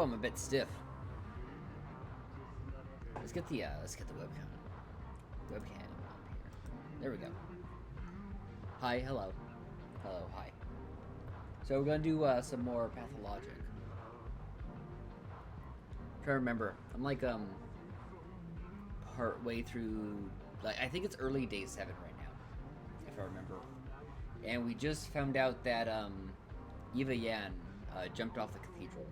I'm a bit stiff. Let's get the webcam up here. There we go. Hi, hello. Hello, hi. So we're gonna do some more Pathologic. I'm trying to remember. I'm like part way through, like, I think it's early day 7 right now, if I remember. And we just found out that Eva Yan jumped off the cathedral.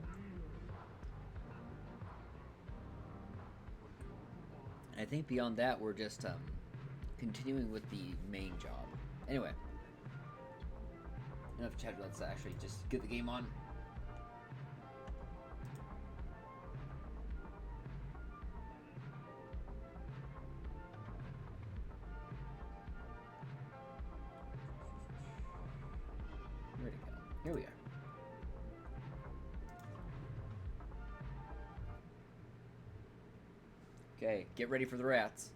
And I think beyond that, we're just continuing with the main job. Anyway, enough chat. Let's actually just get the game on. Where'd it go? Here we are. Okay, get ready for the rats.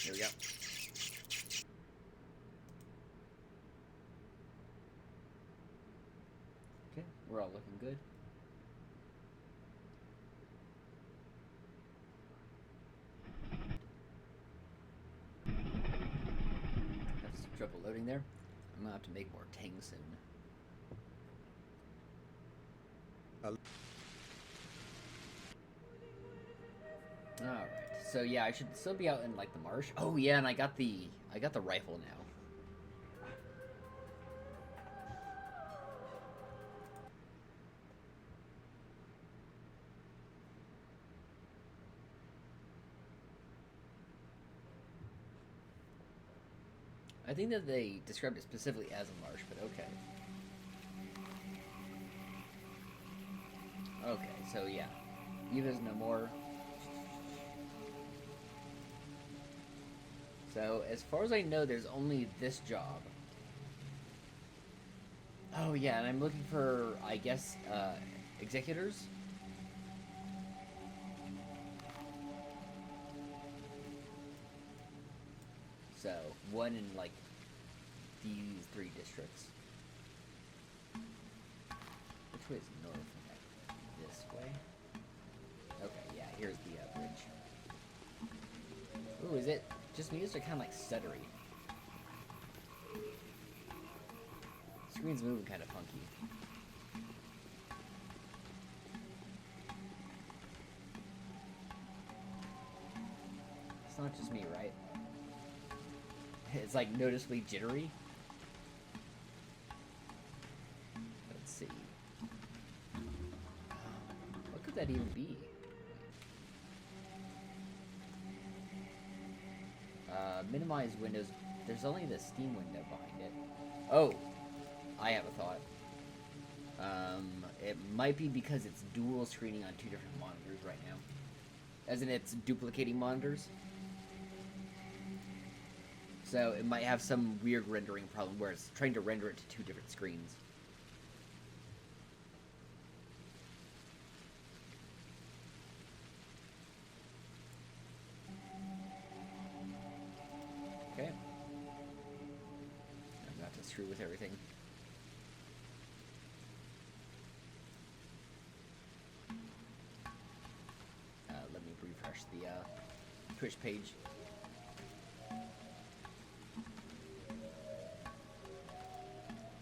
Here we go. Okay, we're all looking good. Have some trouble loading there. I'm gonna have to make more ting soon. Alright, so yeah, I should still be out in like the marsh. Oh yeah, and I got the rifle now. I think that they described it specifically as a marsh, but okay. Okay, so yeah. Eva's no more. So, as far as I know, there's only this job. Oh yeah, and I'm looking for, I guess, executors? So, one in, like, these 3 districts. Which way is north? This way? Okay, yeah, here's the bridge. Ooh, is it just me? Or kind of like stuttery? Screen's moving kind of funky. It's not just me, right? It's like noticeably jittery. Let's see. What could that even be? Minimize windows. There's only the Steam window behind it. Oh, I have a thought. It might be because it's dual screening on 2 different monitors right now. As in, it's duplicating monitors. So it might have some weird rendering problem where it's trying to render it to 2 different screens. Okay. I'm not to screw with everything. Let me refresh the Twitch page.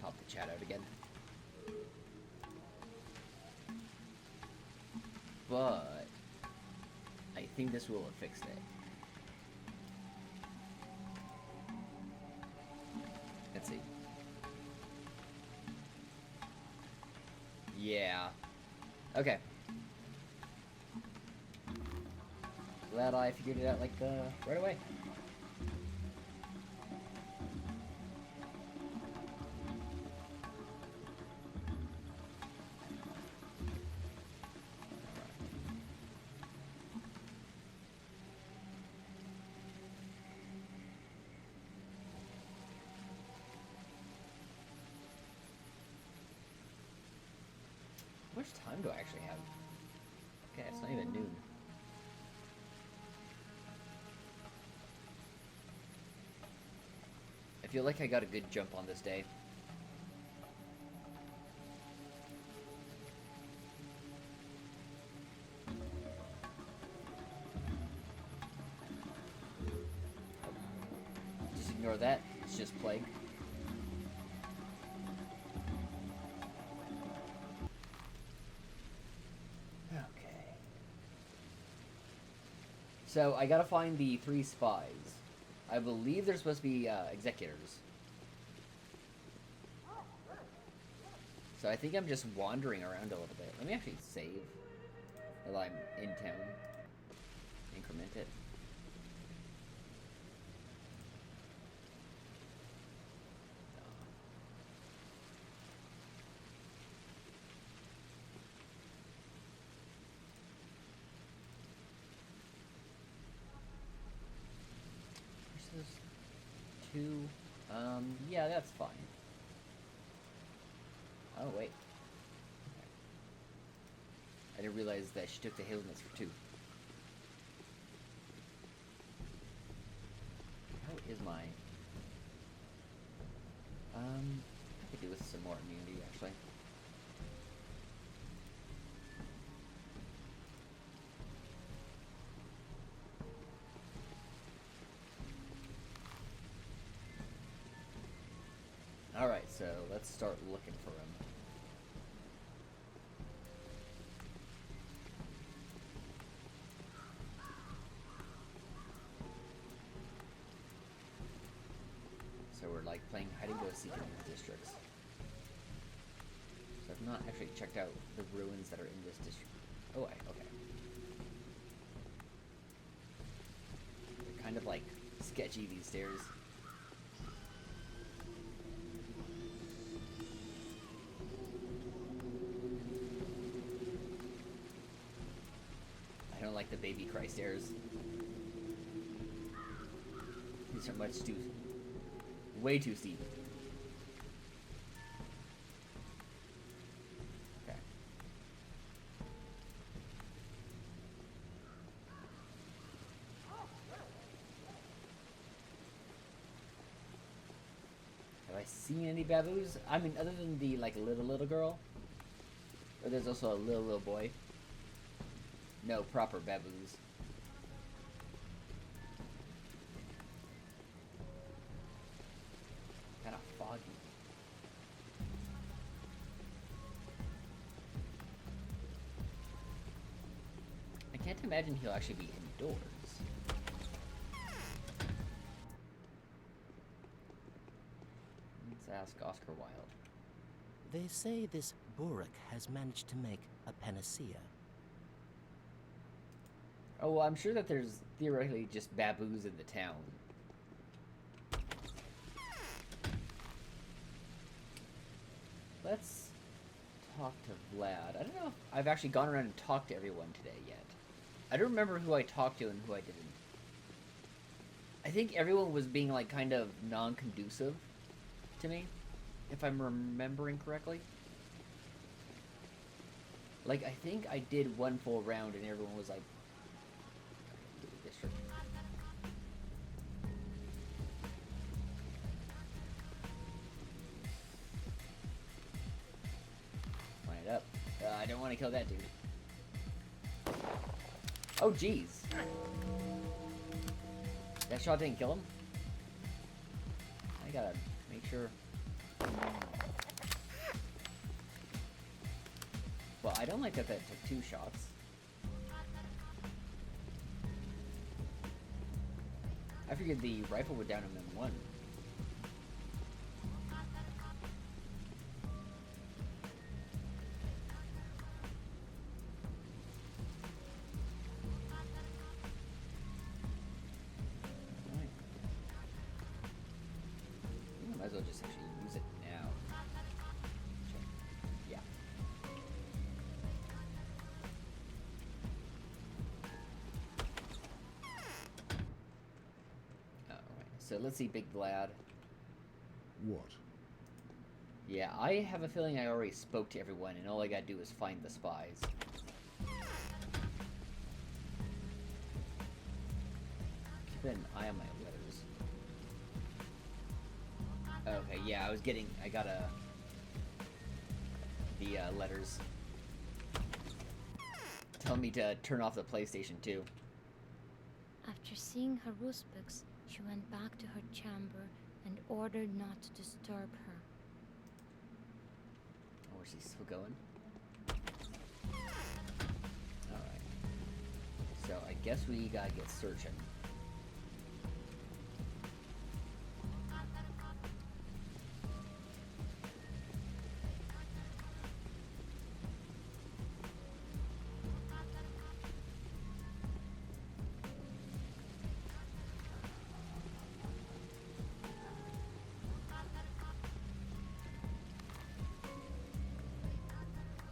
Pop the chat out again. But I think this will have fixed it. Let's see. Yeah. Okay. Glad I figured it out like right away. How much time do I actually have? Okay, it's not even noon. feel like I got a good jump on this day. Just ignore that. It's just plague. Okay. So I gotta find the 3 spies. I believe they're supposed to be executors. So I think I'm just wandering around a little bit. Let me actually save while I'm in town. Increment it. Versus 2. Yeah, that's fine. Oh, wait. I didn't realize that she took the Hazelnuts for 2. How is my... I could do with some more immunity, actually. Alright, so let's start looking for him. So we're like playing hide and go seek in these districts. So I've not actually checked out the ruins that are in this district. Oh, okay. They're kind of like sketchy, these stairs. I don't like the baby cry stairs. These are way too steep. Okay. Have I seen any baboos? I mean, other than the like little girl, or there's also a little boy. No proper baboos. Kind of foggy. I can't imagine he'll actually be indoors. Let's ask Oscar Wilde. They say this Burek has managed to make a panacea. Oh, well, I'm sure that there's theoretically just baboos in the town. Let's talk to Vlad. I don't know if I've actually gone around and talked to everyone today yet. I don't remember who I talked to and who I didn't. I think everyone was being, like, kind of non-conducive to me, if I'm remembering correctly. Like, I think I did one full round and everyone was like, district. Line it up. I don't want to kill that dude. Oh, jeez. That shot didn't kill him? I gotta make sure. Well, I don't like that that took 2 shots. I figured the rifle would down him in 1. Alright. I might as well just actually use it now. Check. Yeah. So let's see, Big Vlad. What? Yeah, I have a feeling I already spoke to everyone, and all I gotta do is find the spies. Keep an eye on my letters. Okay, yeah, I got the letters telling me to turn off the PlayStation 2. After seeing Haru's books, she went back to her chamber and ordered not to disturb her. Oh, is she still going? Alright. So I guess we gotta get searching.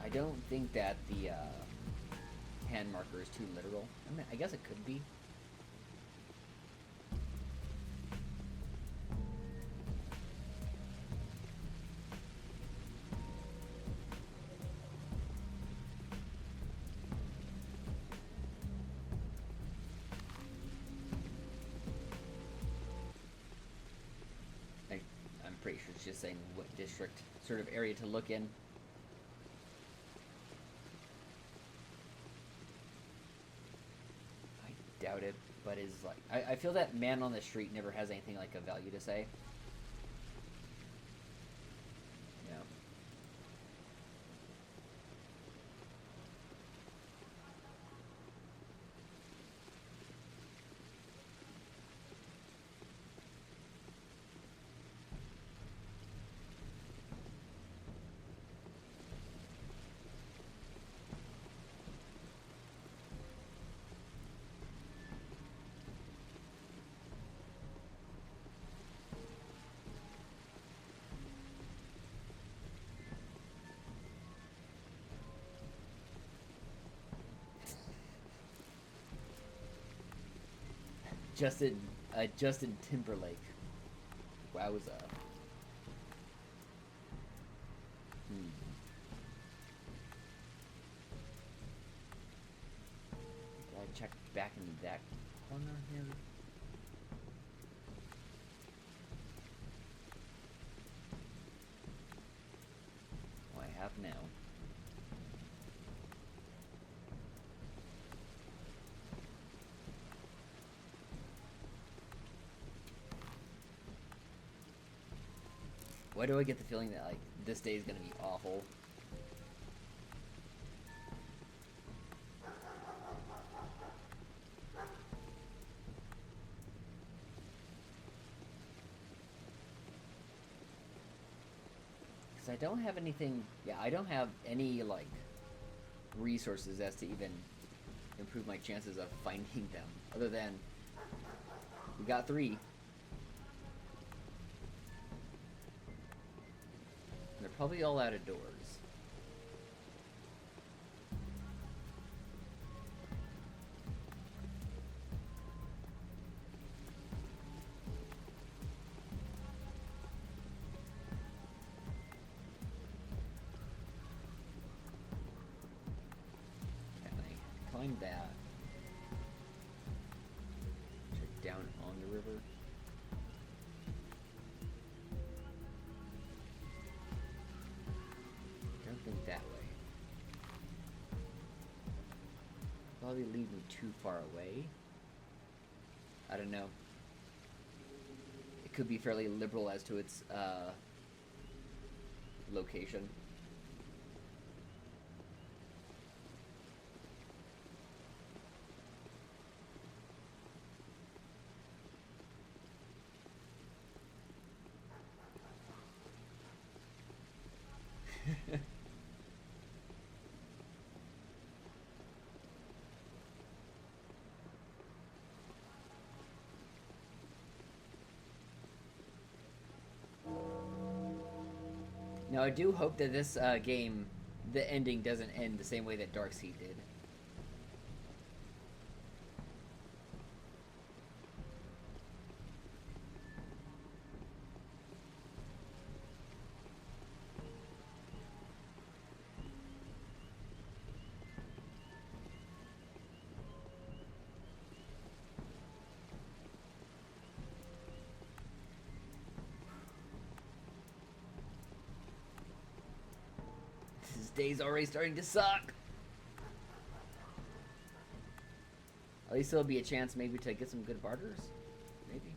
I don't think that the hand marker is too literal. I mean, I guess it could be. I'm pretty sure it's just saying what district sort of area to look in. I doubt it, but is like I feel that man on the street never has anything like of value to say. Yeah. Justin Timberlake. Wowza. Did I check back in that corner here? Oh, I have now. Why do I get the feeling that, like, this day is gonna be awful? Because I don't have anything... Yeah, I don't have any, like, resources as to even improve my chances of finding them. Other than... We got 3. They're probably all out of doors. Can I climb that? Check down on the river. I don't think that way. Probably lead me too far away. I don't know. It could be fairly liberal as to its location. Now, I do hope that this game, the ending doesn't end the same way that Darkseid did. day's already starting to suck. At least there'll be a chance maybe to get some good barters. Maybe.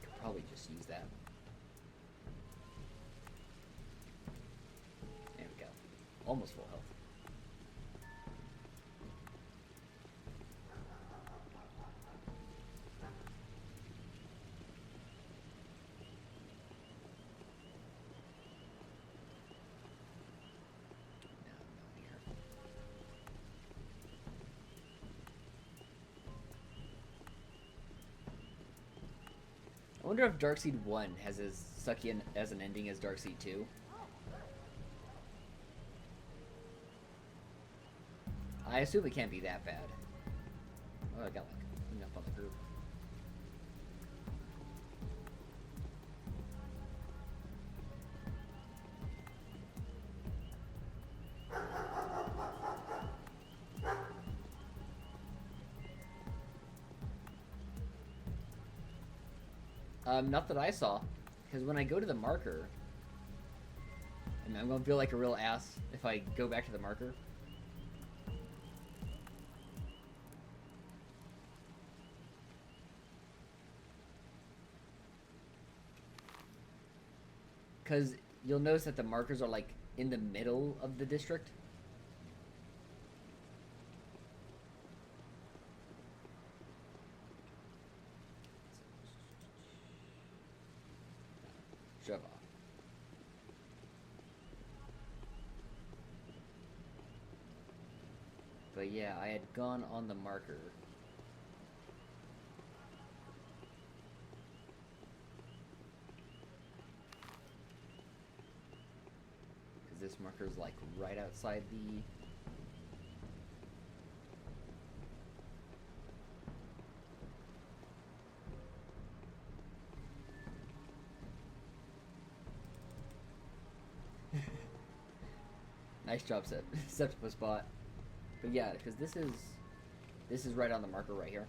Could probably just use that. There we go. Almost full health. I wonder if Darkseid 1 has as sucky as an ending as Darkseid 2. I assume it can't be that bad. Oh, I got like enough on the group. Not that I saw, because when I go to the marker, and I'm gonna feel like a real ass if I go back to the marker. Because you'll notice that the markers are like in the middle of the district. Shove off. But yeah, I had gone on the marker. Because this marker's like right outside the... Nice job, Septimus spot. But yeah, because this is right on the marker right here.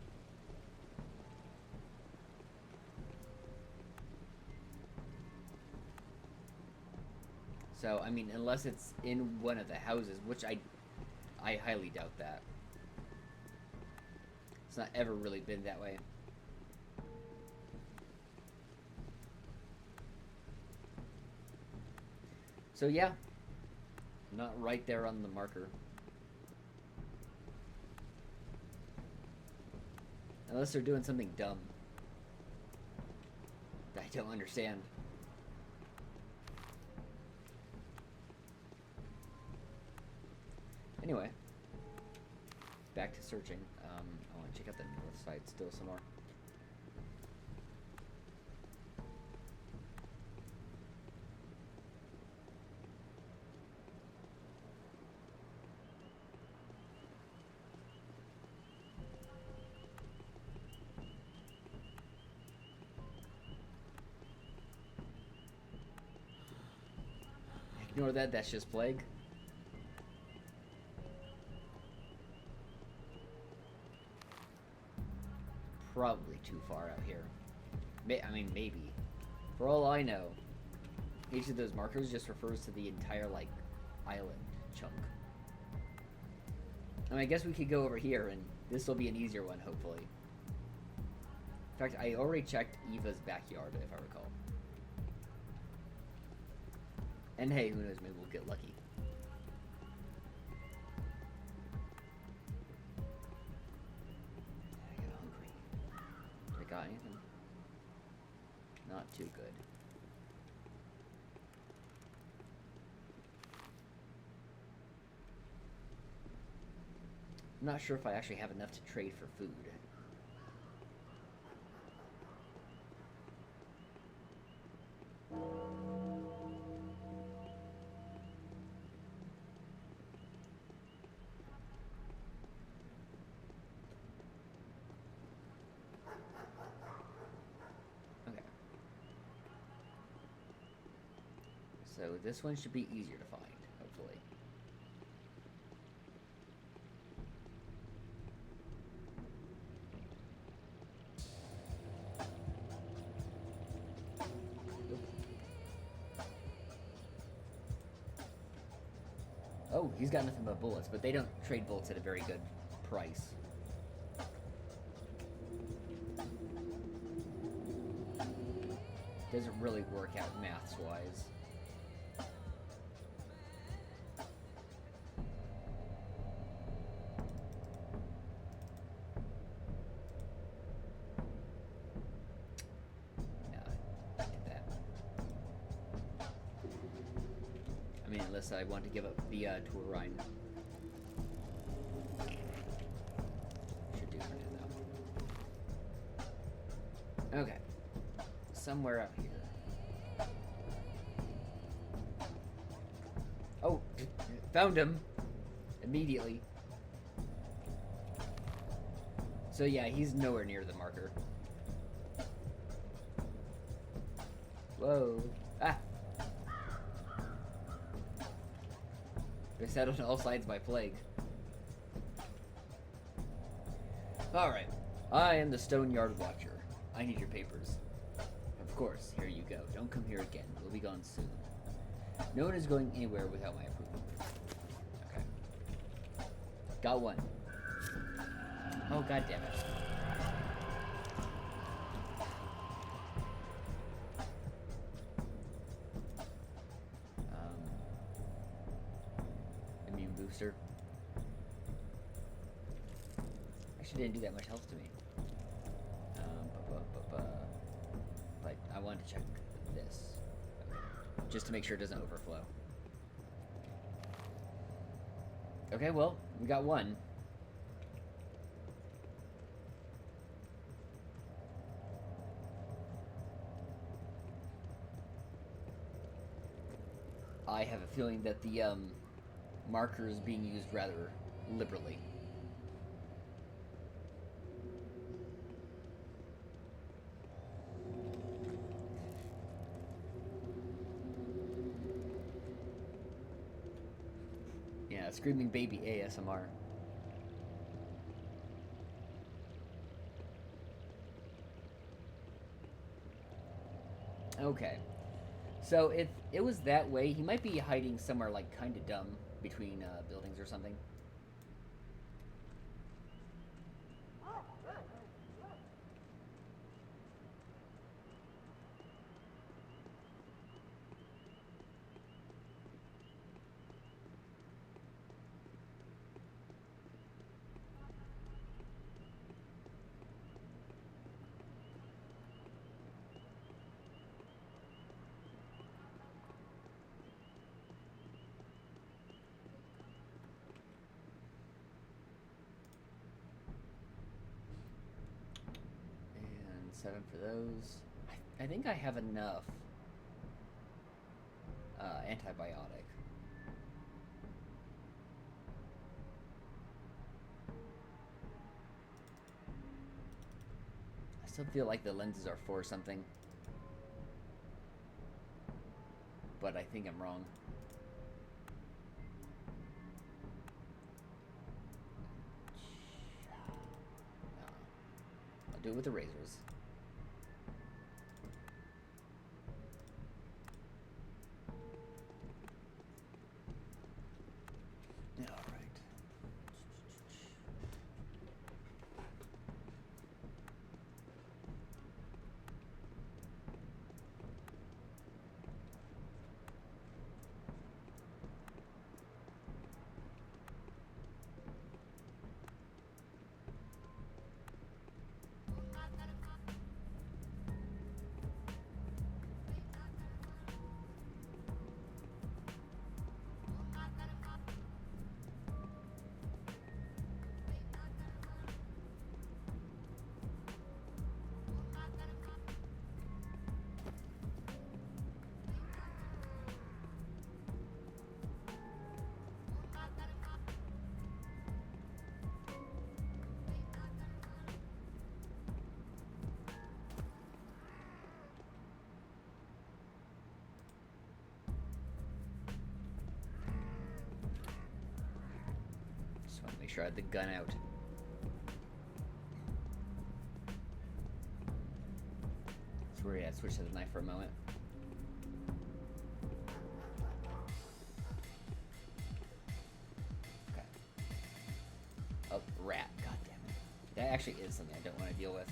So I mean, unless it's in one of the houses, which I highly doubt that. It's not ever really been that way. So yeah. Not right there on the marker. Unless they're doing something dumb that I don't understand. Anyway, back to searching. I want to check out the north side still some more. Ignore that, that's just plague. Probably too far out here. I mean, maybe. For all I know, each of those markers just refers to the entire, like, island chunk. I mean, I guess we could go over here, and this will be an easier one, hopefully. In fact, I already checked Eva's backyard, if I recall. And hey, who knows, maybe we'll get lucky. I get hungry. I got anything? Not too good. I'm not sure if I actually have enough to trade for food. So this one should be easier to find, hopefully. Oh, he's got nothing but bullets, but they don't trade bullets at a very good price. Doesn't really work out maths-wise. No, I did that. I mean, unless I want to give up the tour ride. Should do for now, though. Okay. Somewhere up here. Oh, found him immediately. So yeah, he's nowhere near the marker. Whoa. Ah! Beset on all sides by plague. Alright. I am the Stone Yard Watcher. I need your papers. Of course, here you go. Don't come here again. We'll be gone soon. No one is going anywhere without my approval. Okay. Got one. Oh, god damn it. Immune booster. Actually didn't do that much health to me. But I wanted to check this. Okay. Just to make sure it doesn't overflow. Okay, well, we got one. I have a feeling that the marker is being used rather liberally. Yeah, screaming baby ASMR. Okay. So if it was that way, he might be hiding somewhere like kind of dumb between buildings or something. And 7 for those. I think I have enough antibiotic. I still feel like the lenses are for something, but I think I'm wrong. No. I'll do it with the razors. All right. sure I had the gun out. So we're gonna switch to the knife for a moment. Okay. Oh, rat. God damn it. That actually is something I don't want to deal with.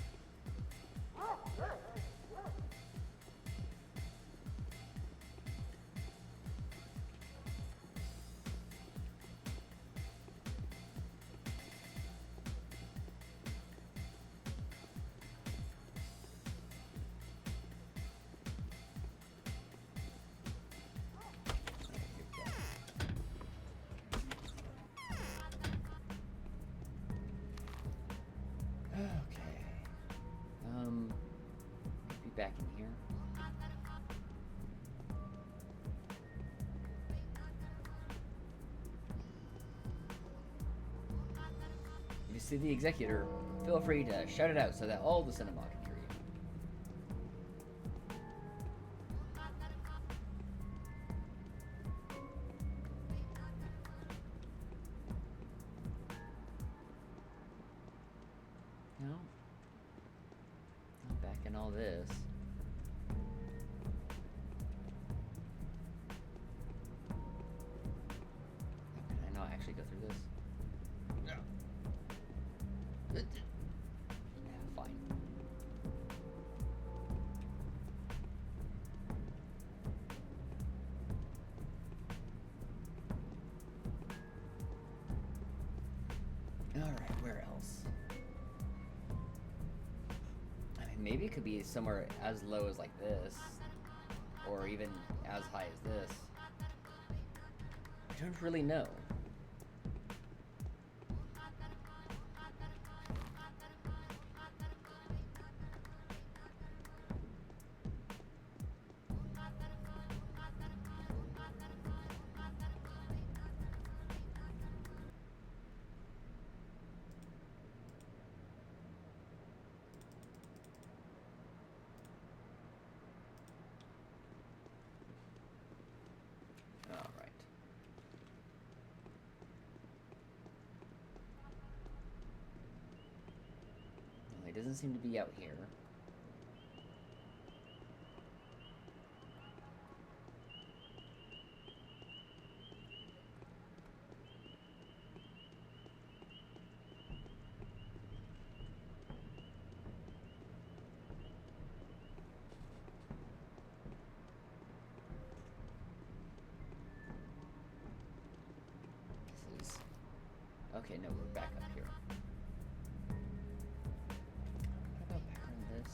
Okay. Be back in here. If you see the executor, feel free to shout it out so that all the cinema can hear you. No. Not back in all this. Can I not actually go through this? No. Yeah, fine. Alright, where else? I mean, maybe it could be somewhere as low as like this, or even as high as this. I don't really know. All right. Well, it doesn't seem to be out here. This is... Okay, no, we're back up here. What about back on this?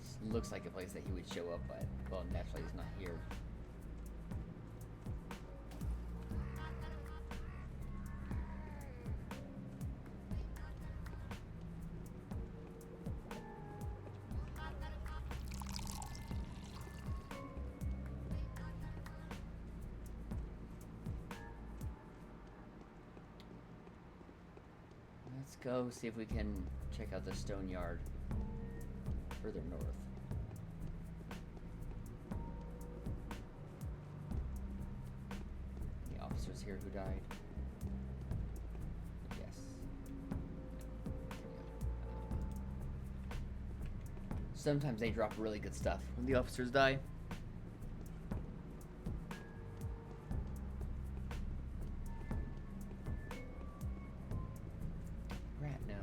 This looks like a place that he would show up, but, well, naturally he's not here. Let's go see if we can check out the stone yard further north. The officers here who died? Yes. Sometimes they drop really good stuff when the officers die. Rat, no.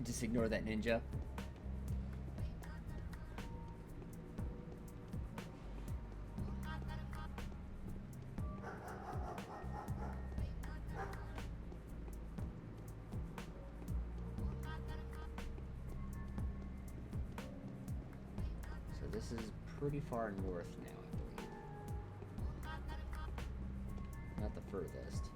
Just ignore that ninja. So this is pretty far north now, I believe. Not the furthest.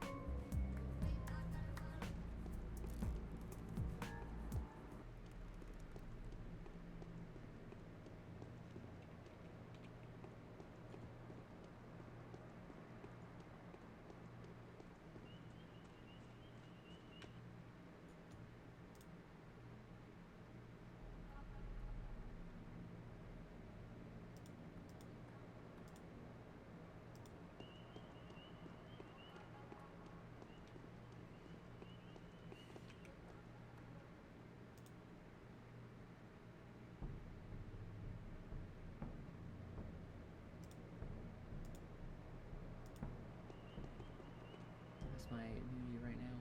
my immunity right now?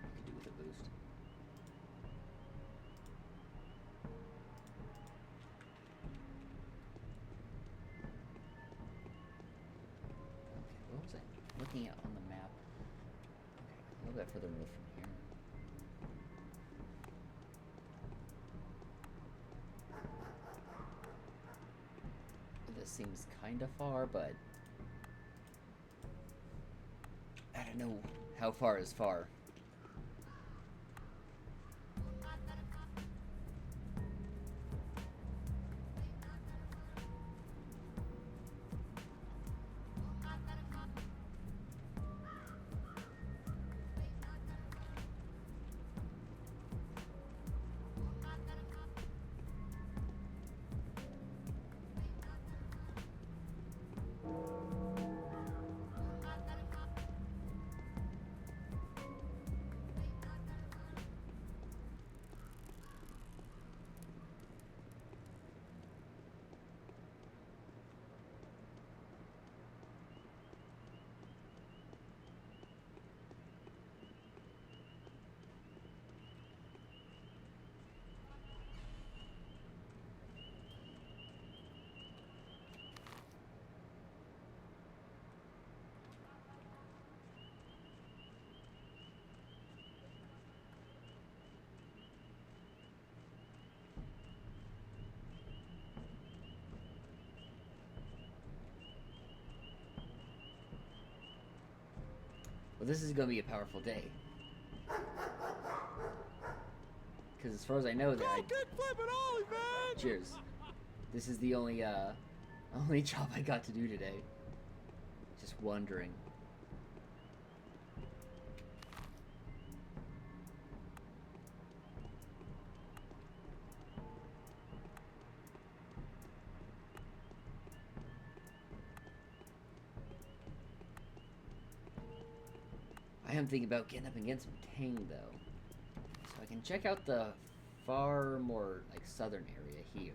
I could do with a boost. Okay, what was I looking at on the map? Okay, a little bit further north from here. This seems kind of far, but I don't know how far is far. Well, this is gonna be a powerful day. Because as far as I know, that cheers. This is the only only job I got to do today. Just wondering. I am thinking about getting up and getting some tang though, so I can check out the far more like southern area here.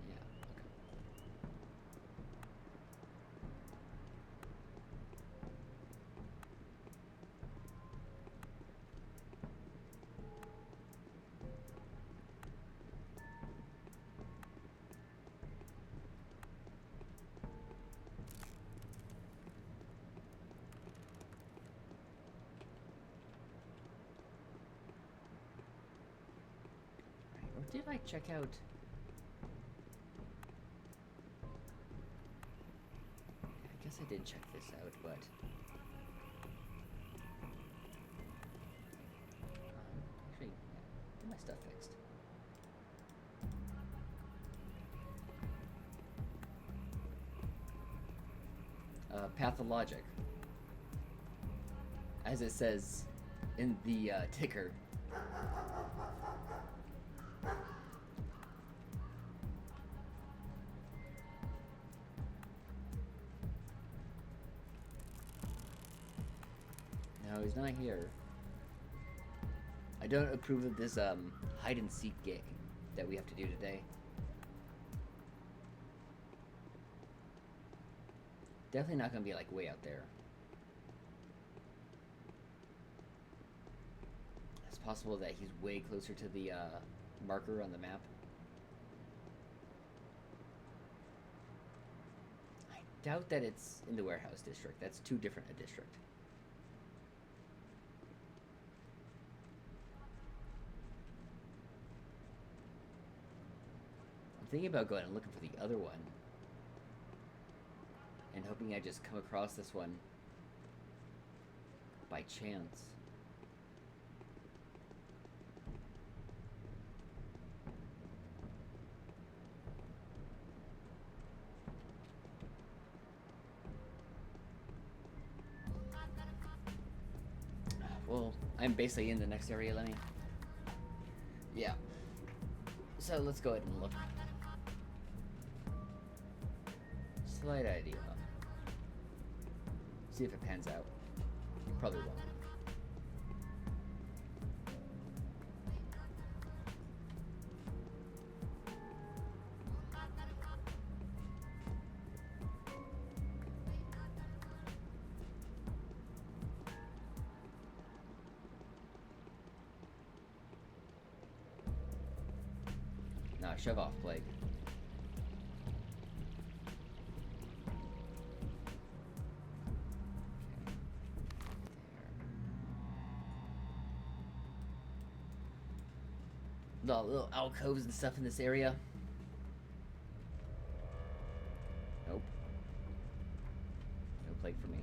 Yeah, okay. Or did I check out? I guess I did check this out, but actually, yeah, get my stuff fixed. Pathologic, as it says in the ticker. No, he's not here. I don't approve of this hide and seek game that we have to do today. Definitely not gonna be like way out there. It's possible that he's way closer to the marker on the map. I doubt that it's in the warehouse district. That's too different a district. I'm thinking about going and looking for the other one. And hoping I just come across this one by chance. Well, I'm basically in the next area, let me. Yeah. So let's go ahead and look. Slight idea. See if it pans out. Probably won't. shove off plague. The little alcoves and stuff in this area. Nope. No plague for me.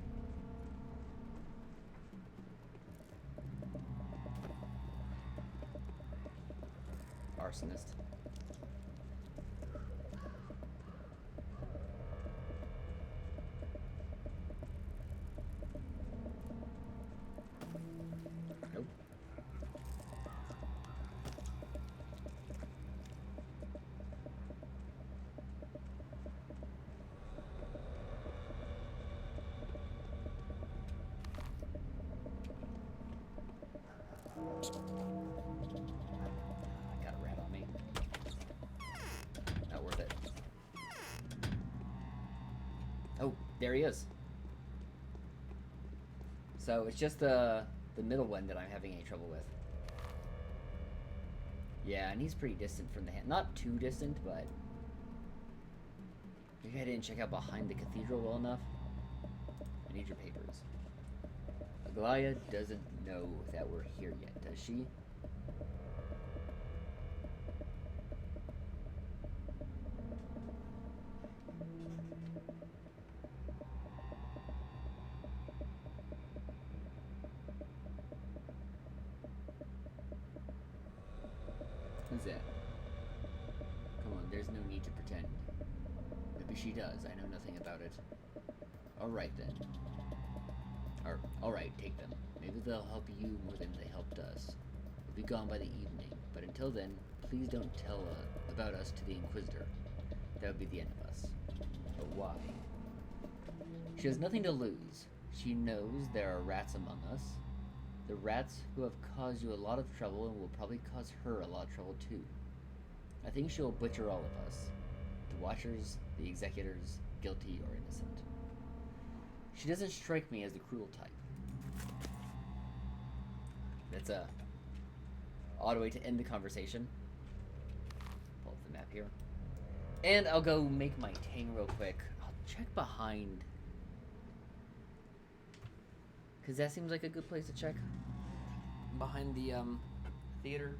Arsonist. Nope. Got a rat on me. Not worth it. Oh, there he is. So it's just the middle one that I'm having any trouble with. Yeah, and he's pretty distant from the hand. Not too distant, but maybe I didn't check out behind the cathedral well enough. I need your papers. Aglaia doesn't know that we're here yet, does she? Who's that? Come on, there's no need to pretend. Maybe she does, I know nothing about it. Alright then. Alright, take them. Maybe they'll help you more than they helped us. We'll be gone by the evening, but until then, please don't tell about us to the Inquisitor. That would be the end of us. But why? She has nothing to lose. She knows there are rats among us. The rats who have caused you a lot of trouble and will probably cause her a lot of trouble too. I think she'll butcher all of us. The Watchers, the Executors, guilty or innocent. She doesn't strike me as the cruel type. That's a odd way to end the conversation. Pull up the map here. And I'll go make my tang real quick. I'll check behind. Because that seems like a good place to check. Behind the theater.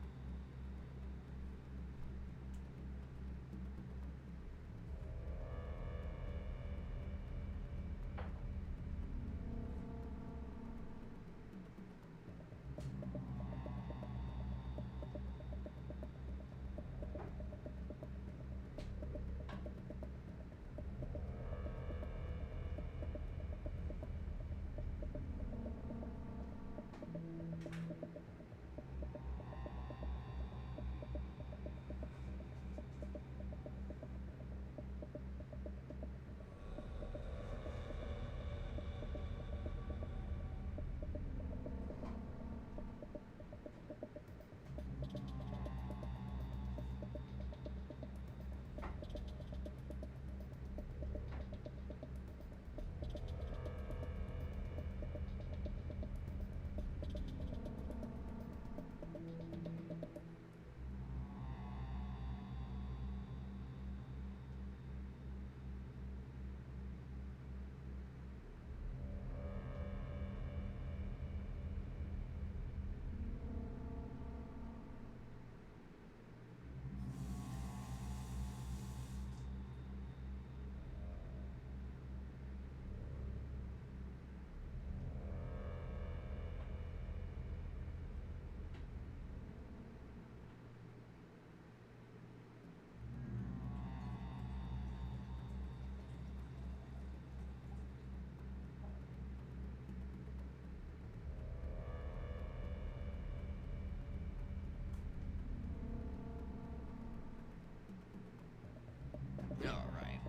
Alright.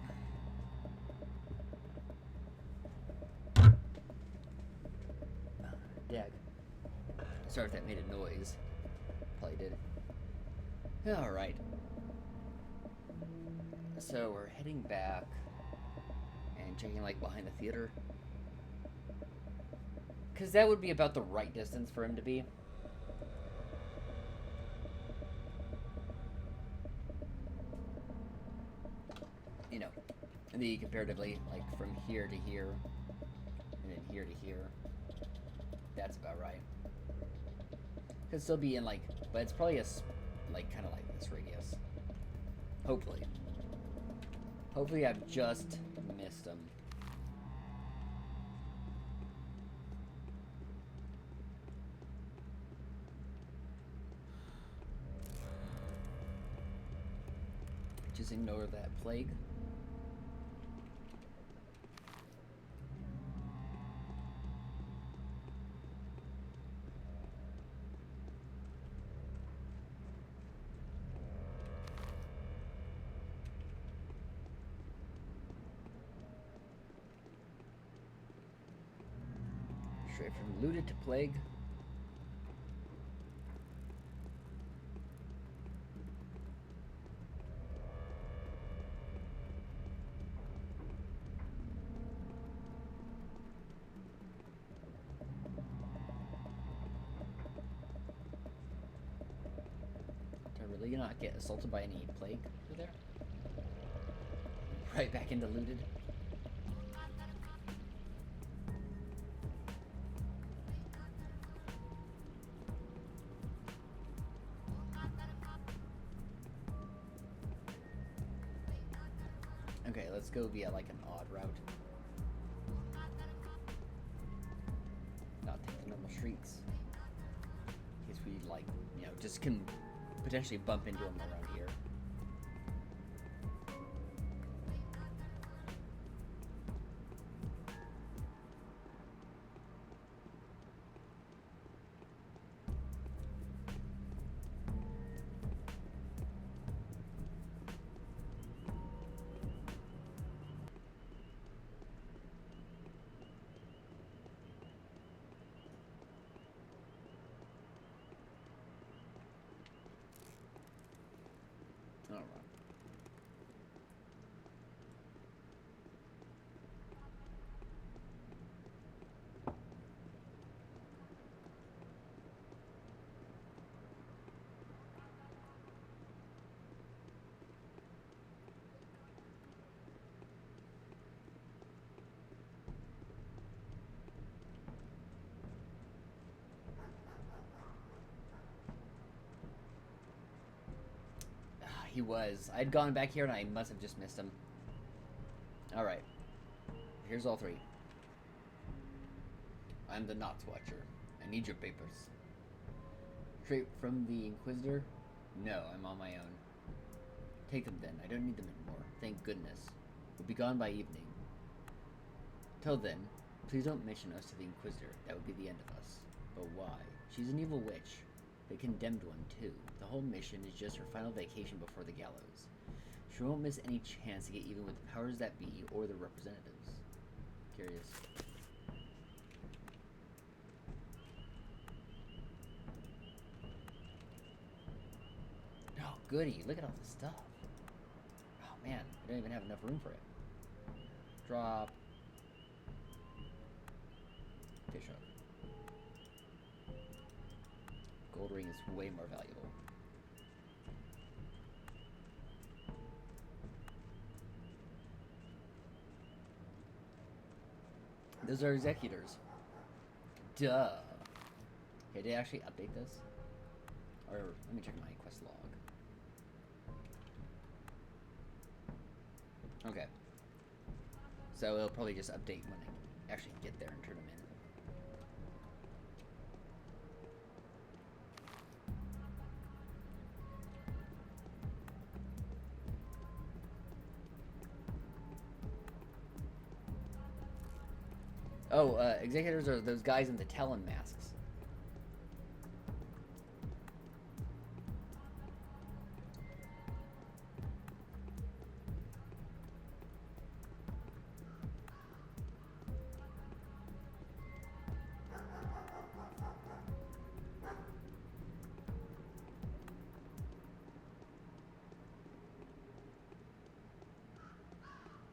Dag. Sorry if that made a noise. Probably did. Alright. So we're heading back and checking like behind the theater. Because that would be about the right distance for him to be. And then comparatively, like from here to here, and then here to here. That's about right. Could still be in like, but it's probably like kind of like this radius. Hopefully. Hopefully I've just missed them. Just ignore that plague. Straight from looted to plague. Did I really not get assaulted by any plague over there? Right back into looted. Okay, let's go via like an odd route. Not take the normal streets. In case we like, you know, just can potentially bump into them around here. Alright. He was. I'd gone back here and I must have just missed him. Alright. Here's all three. I'm the Knots Watcher. I need your papers. Straight from the Inquisitor? No, I'm on my own. Take them then. I don't need them anymore. Thank goodness. We'll be gone by evening. Till then, please don't mention us to the Inquisitor. That would be the end of us. But why? She's an evil witch. The condemned one, too. The whole mission is just her final vacation before the gallows. She won't miss any chance to get even with the powers that be or their representatives. Curious. Oh, goody. Look at all this stuff. Oh, man. I don't even have enough room for it. Drop. Fish hook. Gold ring is way more valuable. Those are executors. Duh. Okay, did I actually update this? Or let me check my quest log. Okay. So it'll probably just update when I actually get there and turn them in. Oh, executors are those guys in the Talon masks.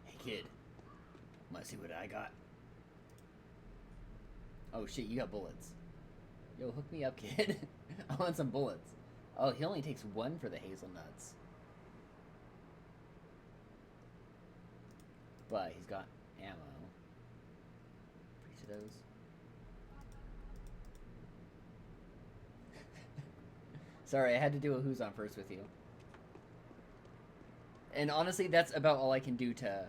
Hey kid, wanna see what I got? Oh shit, you got bullets. Yo, hook me up, kid. I want some bullets. Oh, he only takes one for the hazelnuts. But he's got ammo. For each of those. Sorry, I had to do a who's on first with you. And honestly, that's about all I can do to...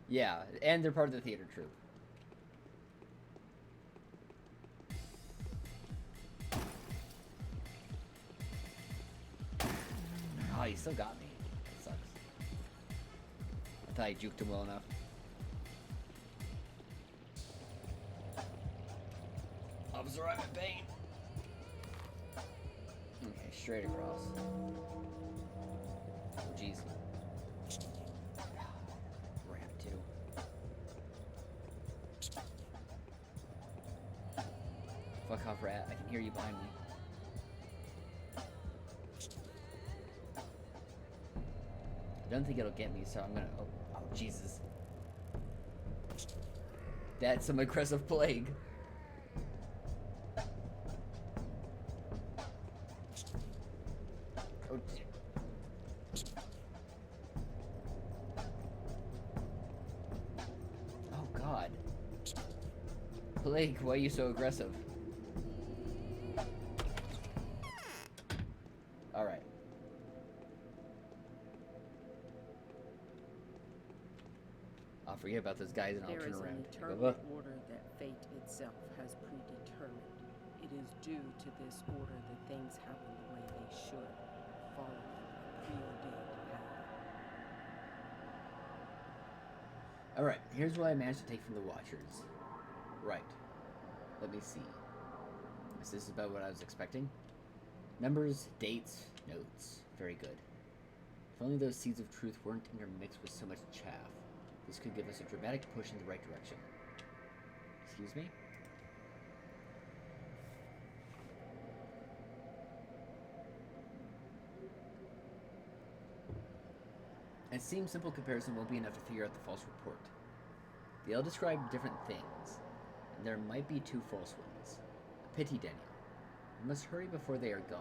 Yeah, and they're part of the theater troupe. Oh, he still got me. That sucks. I thought I juked him well enough. Observe Bane. Okay, straight across. Oh, jeez. Ramp too. Fuck off, rat. I can hear you behind me. I don't think it'll get me, so I'm gonna... Oh, Jesus. That's some aggressive plague. Oh, oh, God. Plague, why are you so aggressive? Alright. I'll forget about those guys and I'll There turn is an around. eternal order that fate itself has predetermined. It is due to this order that things happen the way they should, following a preordained path. Alright, here's what I managed to take from the Watchers. Right. Let me see. Is this about what I was expecting? Numbers, dates, notes. Very good. If only those seeds of truth weren't intermixed with so much chaff. This could give us a dramatic push in the right direction. Excuse me? It seems simple comparison won't be enough to figure out the false report. They all describe different things, and there might be two false ones. A pity, Daniel. We must hurry before they are gone.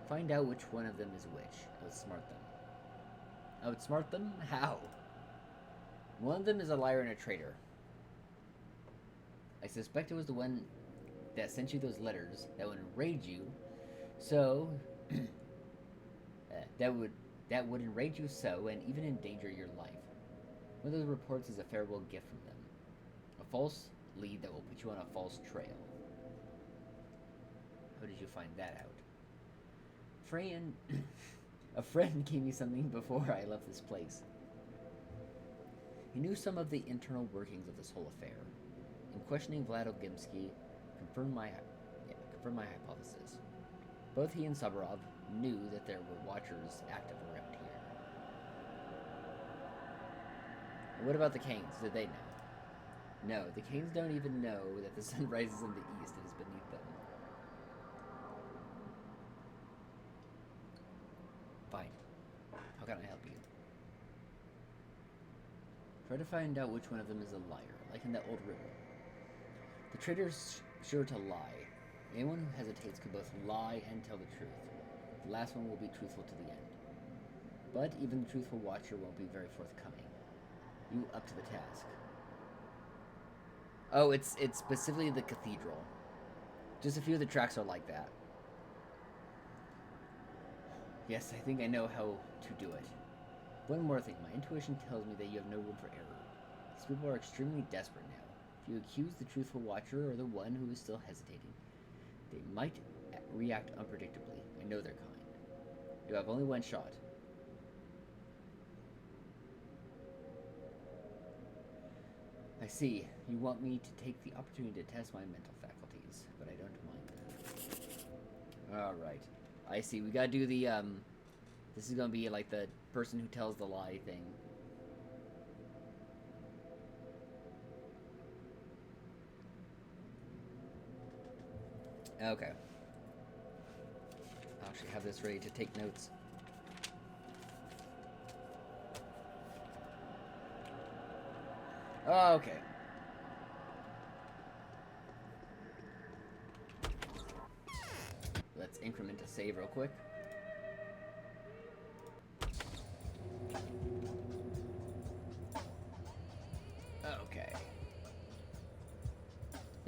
Find out which one of them is which. Outsmart them. Outsmart them? How? One of them is a liar and a traitor. I suspect it was the one that sent you those letters that would enrage you, so that would enrage you so and even endanger your life. One of those reports is a farewell gift from them. A false lead that will put you on a false trail. How did you find that out? A friend gave me something before I left this place. He knew some of the internal workings of this whole affair. In questioning Vlad Ogimsky, confirmed my hypothesis. Both he and Saburov knew that there were Watchers active around here. And what about the Canes? Did they know? No, the Canes don't even know that the sun rises in the east and is beneath them. Fine. How can I help you? Try to find out which one of them is a liar, like in that old riddle. The traitor's sure to lie. Anyone who hesitates could both lie and tell the truth. The last one will be truthful to the end. But even the truthful Watcher won't be very forthcoming. You up to the task. Oh, it's specifically the cathedral. Just a few of the tracks are like that. Yes, I think I know how to do it. One more thing, my intuition tells me that you have no room for error. These people are extremely desperate now. If you accuse the truthful Watcher or the one who is still hesitating, they might react unpredictably. I know their kind. You have only one shot. I see. You want me to take the opportunity to test my mental faculties, but I don't mind that. Alright. I see. We gotta do the, this is gonna be like the person who tells the lie thing. Okay. I'll actually have this ready to take notes. Okay. Let's increment a save real quick.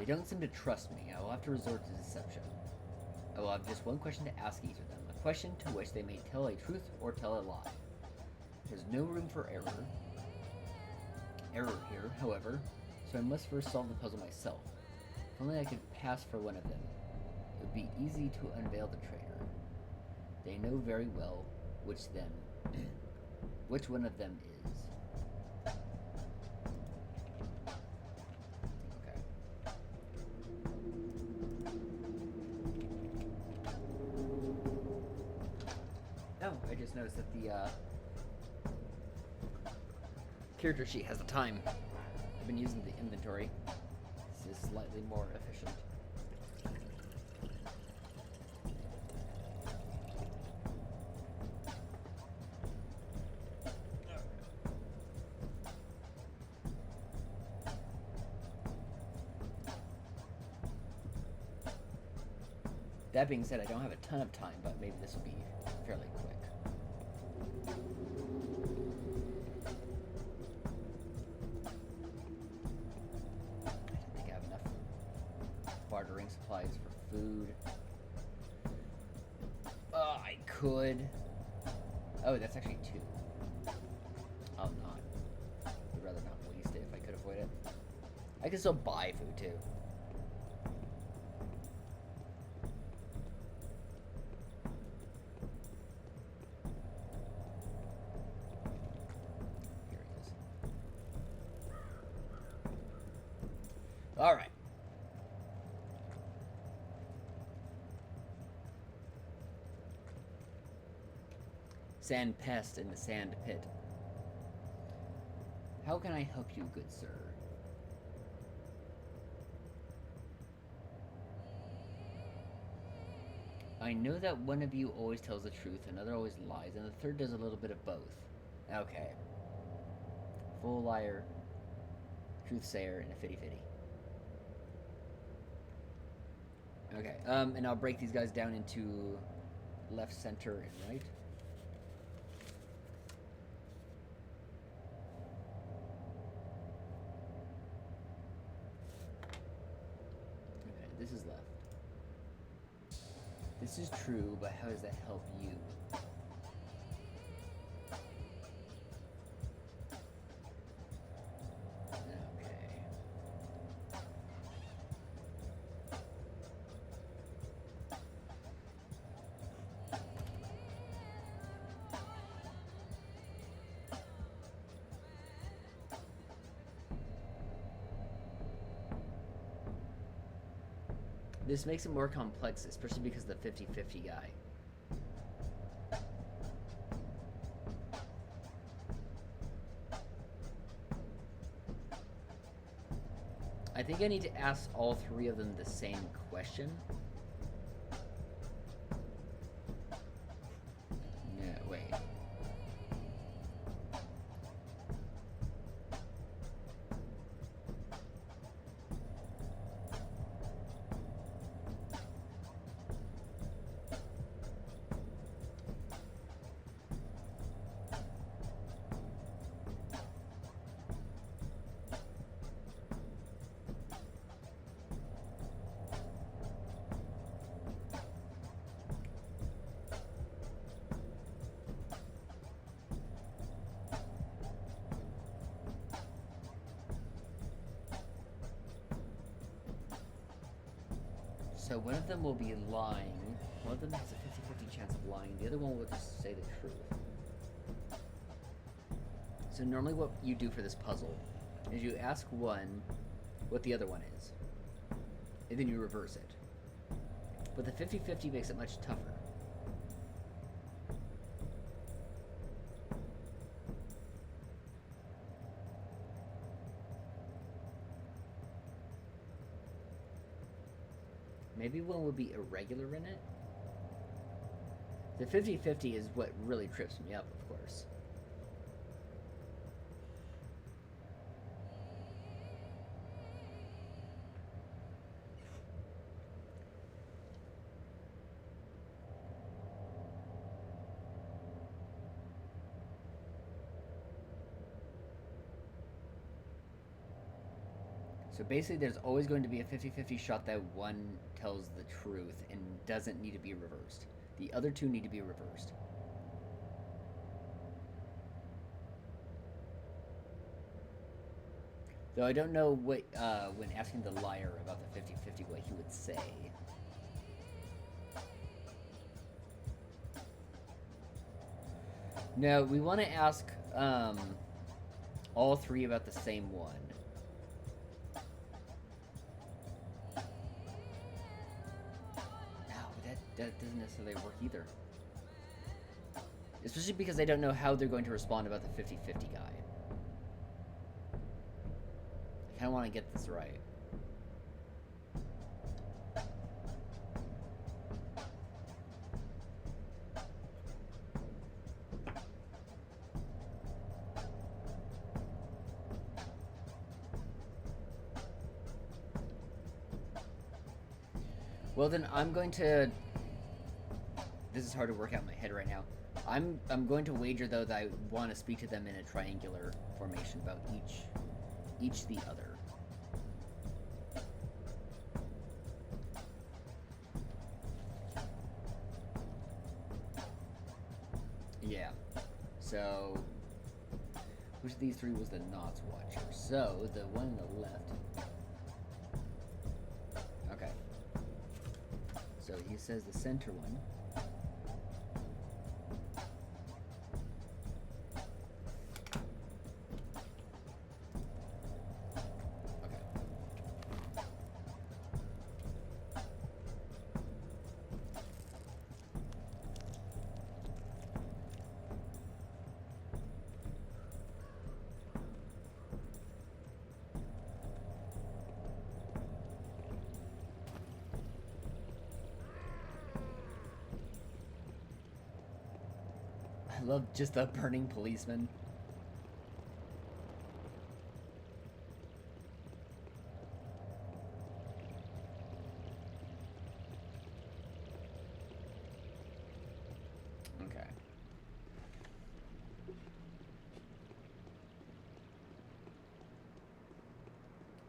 They don't seem to trust me. I will have to resort to deception. I will have just one question to ask each of them, a question to which they may tell a truth or tell a lie. There's no room for error here, however, so I must first solve the puzzle myself. If only I could pass for one of them, it would be easy to unveil the traitor. They know very well which one of them is. Okay. Oh, I just noticed that the character sheet has the time. I've been using the inventory. This is slightly more efficient. That being said, I don't have a ton of time, but maybe this will be fairly quick. I don't think I have enough bartering supplies for food. I could. Oh, that's actually 2. I'll not. I'd rather not waste it if I could avoid it. I can still buy food too. All right. Sand pest in the sand pit. How can I help you, good sir? I know that one of you always tells the truth, another always lies, and the third does a little bit of both. Okay. Full liar, truth-sayer, and a fitty-fitty. Okay, and I'll break these guys down into left, center, and right. Okay, this is left. This is true, but how does that help you? This makes it more complex, especially because of the 50-50 guy. I think I need to ask all 3 of them the same question. No, wait. So one of them will be lying. One of them has a 50-50 chance of lying. The other one will just say the truth. So normally what you do for this puzzle is you ask one what the other one is. And then you reverse it. But the 50-50 makes it much tougher. Maybe one would be irregular in it. The 50-50 is what really trips me up, of course. So basically, there's always going to be a 50-50 shot that one tells the truth and doesn't need to be reversed. The other two need to be reversed. Though I don't know what, when asking the liar about the 50-50, what he would say. No, we want to ask all three about the same one. No, that doesn't necessarily work either. Especially because I don't know how they're going to respond about the 50-50 guy. I kind of want to get this right. Well, then I'm going to... This is hard to work out in my head right now. I'm going to wager, though, that I want to speak to them in a triangular formation about each the other. Yeah. So, which of these three was the Knots Watcher? So, the one on the left. Okay. So he says the center one. I love just the burning policeman. Okay.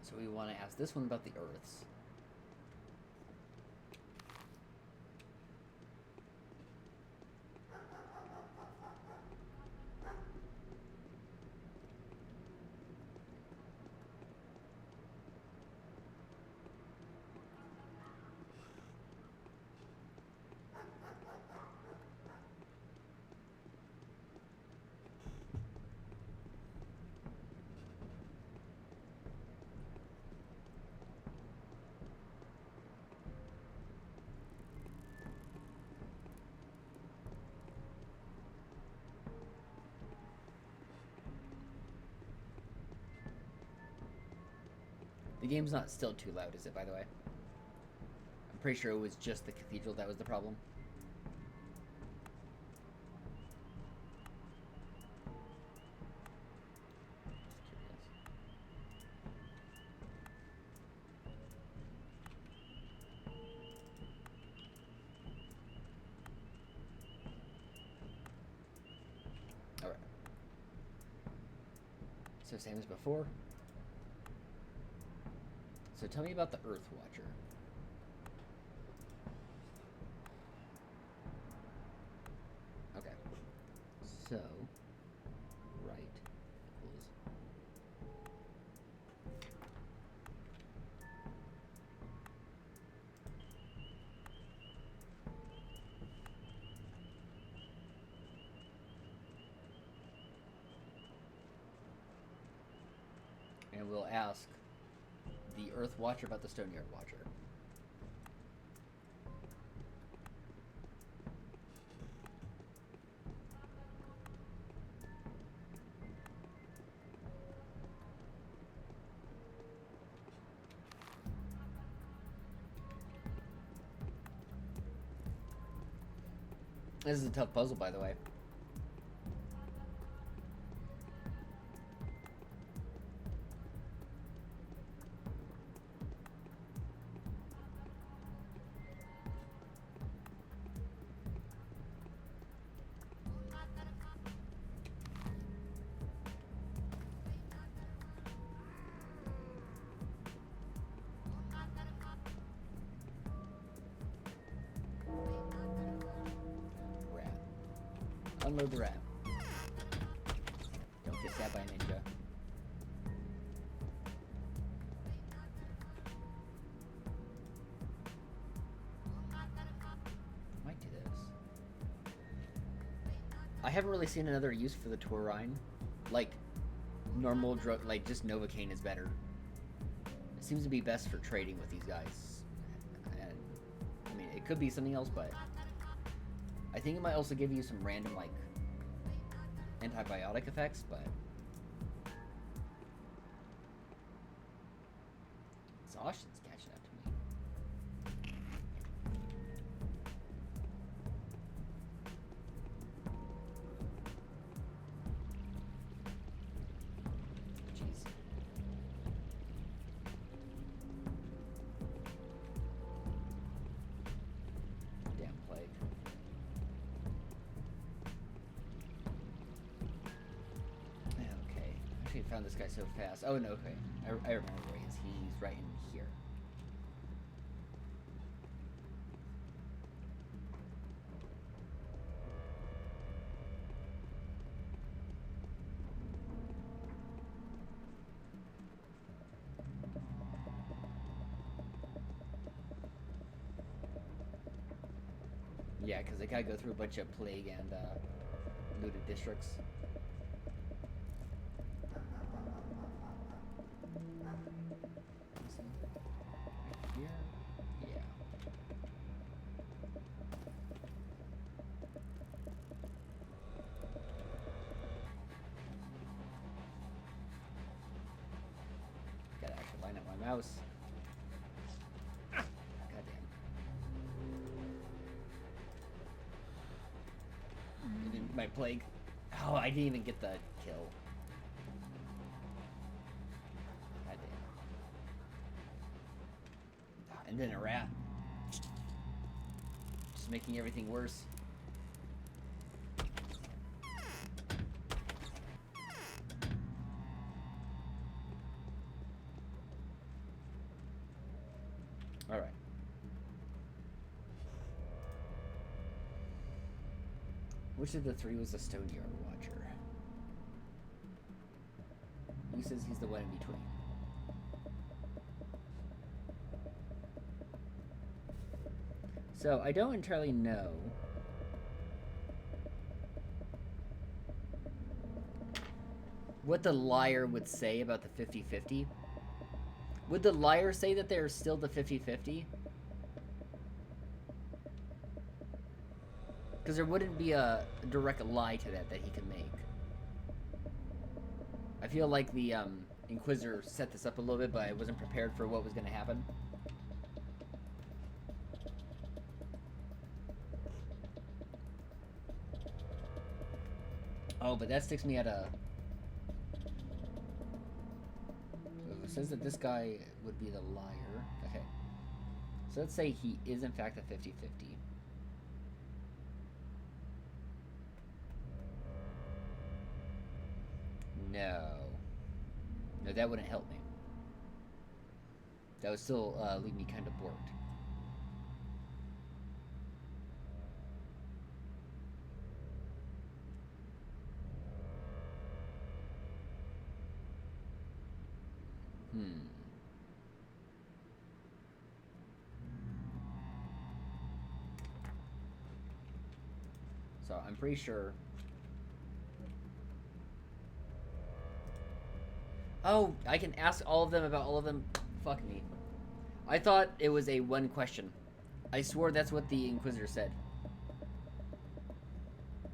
So we want to ask this one about the Earths. The game's not still too loud, is it, by the way? I'm pretty sure it was just the cathedral that was the problem. Alright. So same as before. So tell me about the Earth Watcher. Okay. So, right equals... And we'll ask the Earth Watcher about the Stoneyard Watcher. This is a tough puzzle, by the way. download the app. Don't get stabbed by a ninja. Might do this. I haven't really seen another use for the Taurine. Like, normal drug, like just Novocaine is better. It seems to be best for trading with these guys. And, I mean, it could be something else, but I think it might also give you some random, like, antibiotic effects, but exhaustion's catching up to me. Jeez. Damn plague. Okay. Actually, I found this guy so fast. Oh, no, okay. I remember where he is. He's right in here. Yeah, because they gotta go through a bunch of plague and looted districts. Is he right here? Yeah. Gotta actually line up my mouse. Goddamn. My plague. Oh, I didn't even get the kill. Goddamn. And then a rat. Just making everything worse. Alright. Which of the three was the Stone Yard Watcher? He says he's the one in between. So, I don't entirely know what the liar would say about the 50-50. Would the liar say that they're still the 50-50? Because there wouldn't be a direct lie to that he could make. I feel like the Inquisitor set this up a little bit, but I wasn't prepared for what was going to happen. Oh, but that sticks me at a... It says that this guy would be the liar. Okay. So let's say he is in fact a 50-50. No. No, that wouldn't help me. That would still leave me kind of bored. So I'm pretty sure... Oh, I can ask all of them about all of them. Fuck me. I thought it was a one question. I swore that's what the Inquisitor said.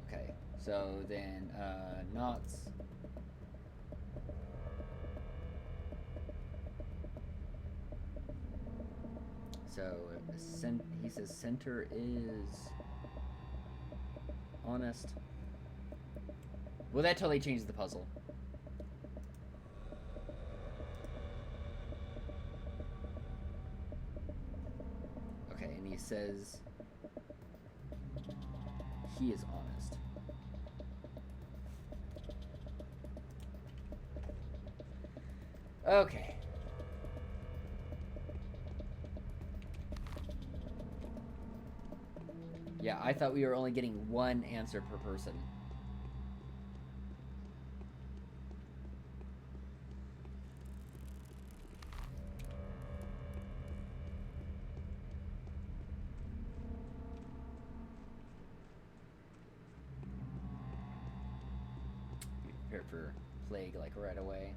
Okay, so then, knots. So, he says center is honest. Well, that totally changes the puzzle. Okay, and he says he is honest. Okay. Yeah, I thought we were only getting one answer per person. prepared for plague, like, right away.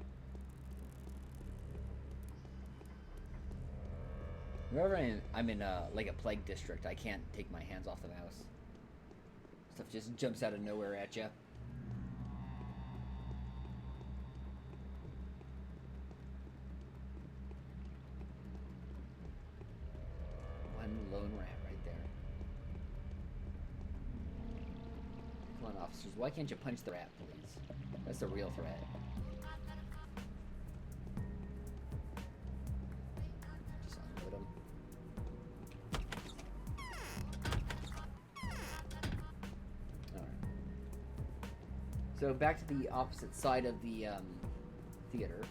Whenever I'm in, like, a plague district, I can't take my hands off the mouse. Stuff just jumps out of nowhere at you. One lone rat right there. Come on, officers. Why can't you punch the rat, please? That's the real threat. Just unload him. Alright. So back to the opposite side of the theater.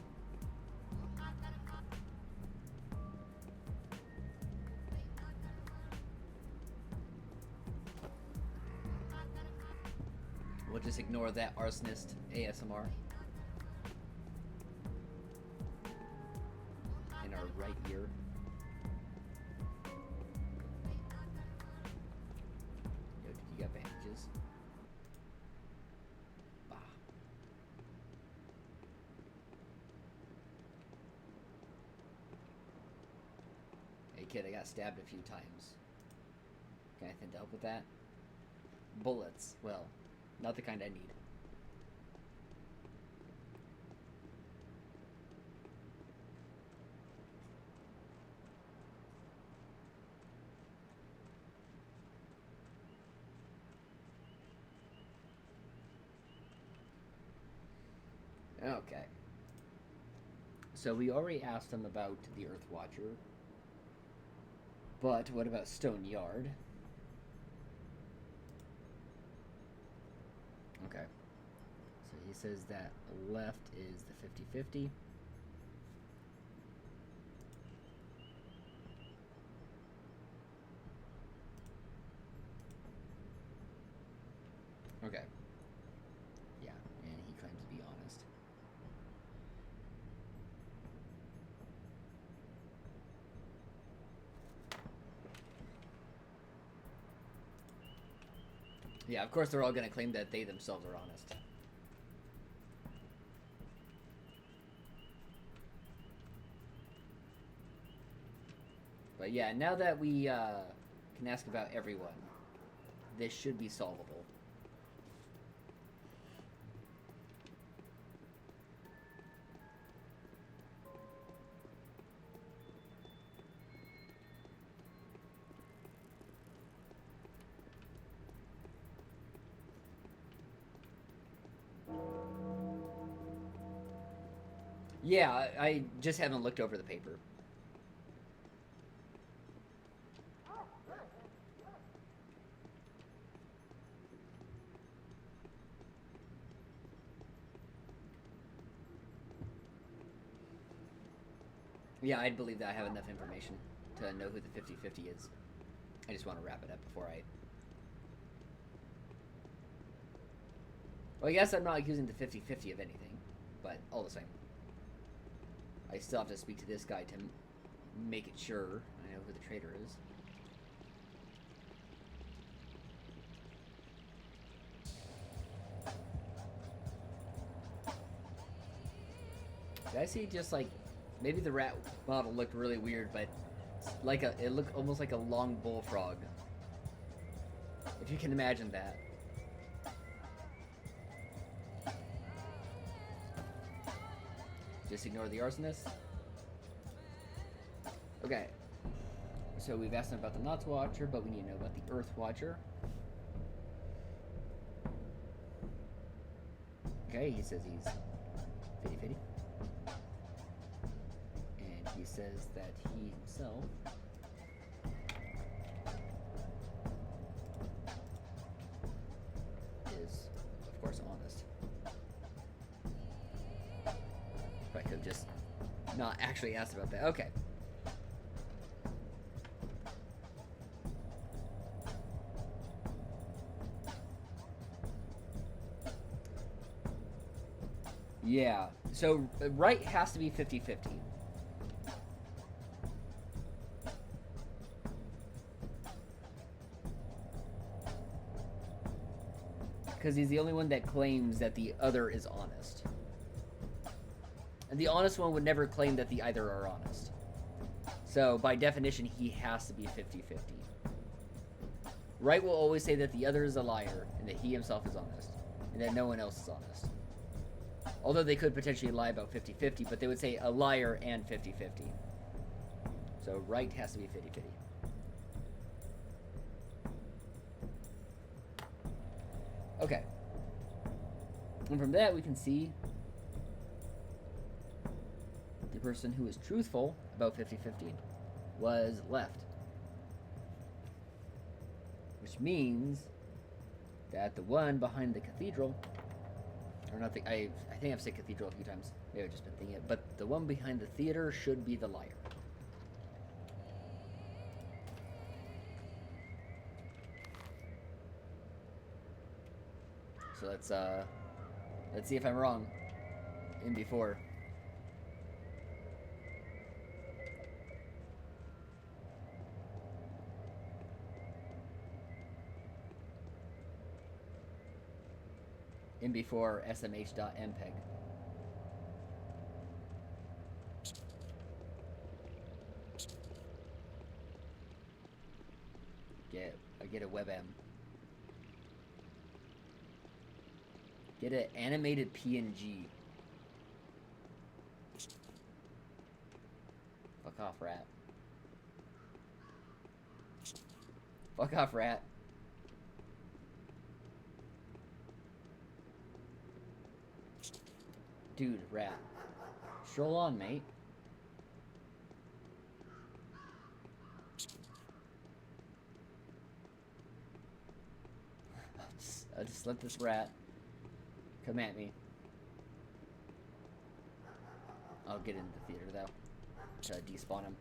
We'll just ignore that arsonist ASMR. In our right ear. Yo, you got bandages? Bah. Hey kid, I got stabbed a few times. Got anything to help with that? Bullets. Well, not the kind I need. Okay. So we already asked him about the Earth Watcher. But what about Stone Yard? Okay. So he says that left is the 50-50. Okay. Yeah, and he claims to be honest. Yeah, of course they're all going to claim that they themselves are honest. But yeah, now that we can ask about everyone, this should be solvable. Yeah, I just haven't looked over the paper. Yeah, I'd believe that I have enough information to know who the 50-50 is. I just want to wrap it up before I... Well, I guess I'm not accusing the 50-50 of anything, but all the same. I still have to speak to this guy to make it sure I know who the traitor is. Did I see just like... Maybe the rat model looked really weird, but like it looked almost like a long bullfrog. If you can imagine that. Just ignore the arsonist. Okay. So we've asked him about the Knots Watcher, but we need to know about the Earth Watcher. Okay, he says he's 50-50. And he says that he himself is, of course, honest. I could have just not actually asked about that. Okay. Yeah. So right has to be 50-50. because he's the only one that claims that the other is honest. And the honest one would never claim that the other are honest. So, by definition, he has to be 50-50. Right will always say that the other is a liar, and that he himself is honest, and that no one else is honest. Although they could potentially lie about 50-50, but they would say a liar and 50-50. So, right has to be 50-50. Okay. And from that, we can see the person who was truthful about 50-50 was left. Which means that the one behind the cathedral, or not the, I think I've said cathedral a few times. Maybe I've just been thinking it, but the one behind the theater should be the liar. So let's see if I'm wrong in before. In before smh.mpeg. Get a WebM. Get an animated PNG. Fuck off, rat. Fuck off, rat. Dude, rat. Stroll on, mate. I'll just let this rat come at me. I'll get into the theater, though. Try to despawn him.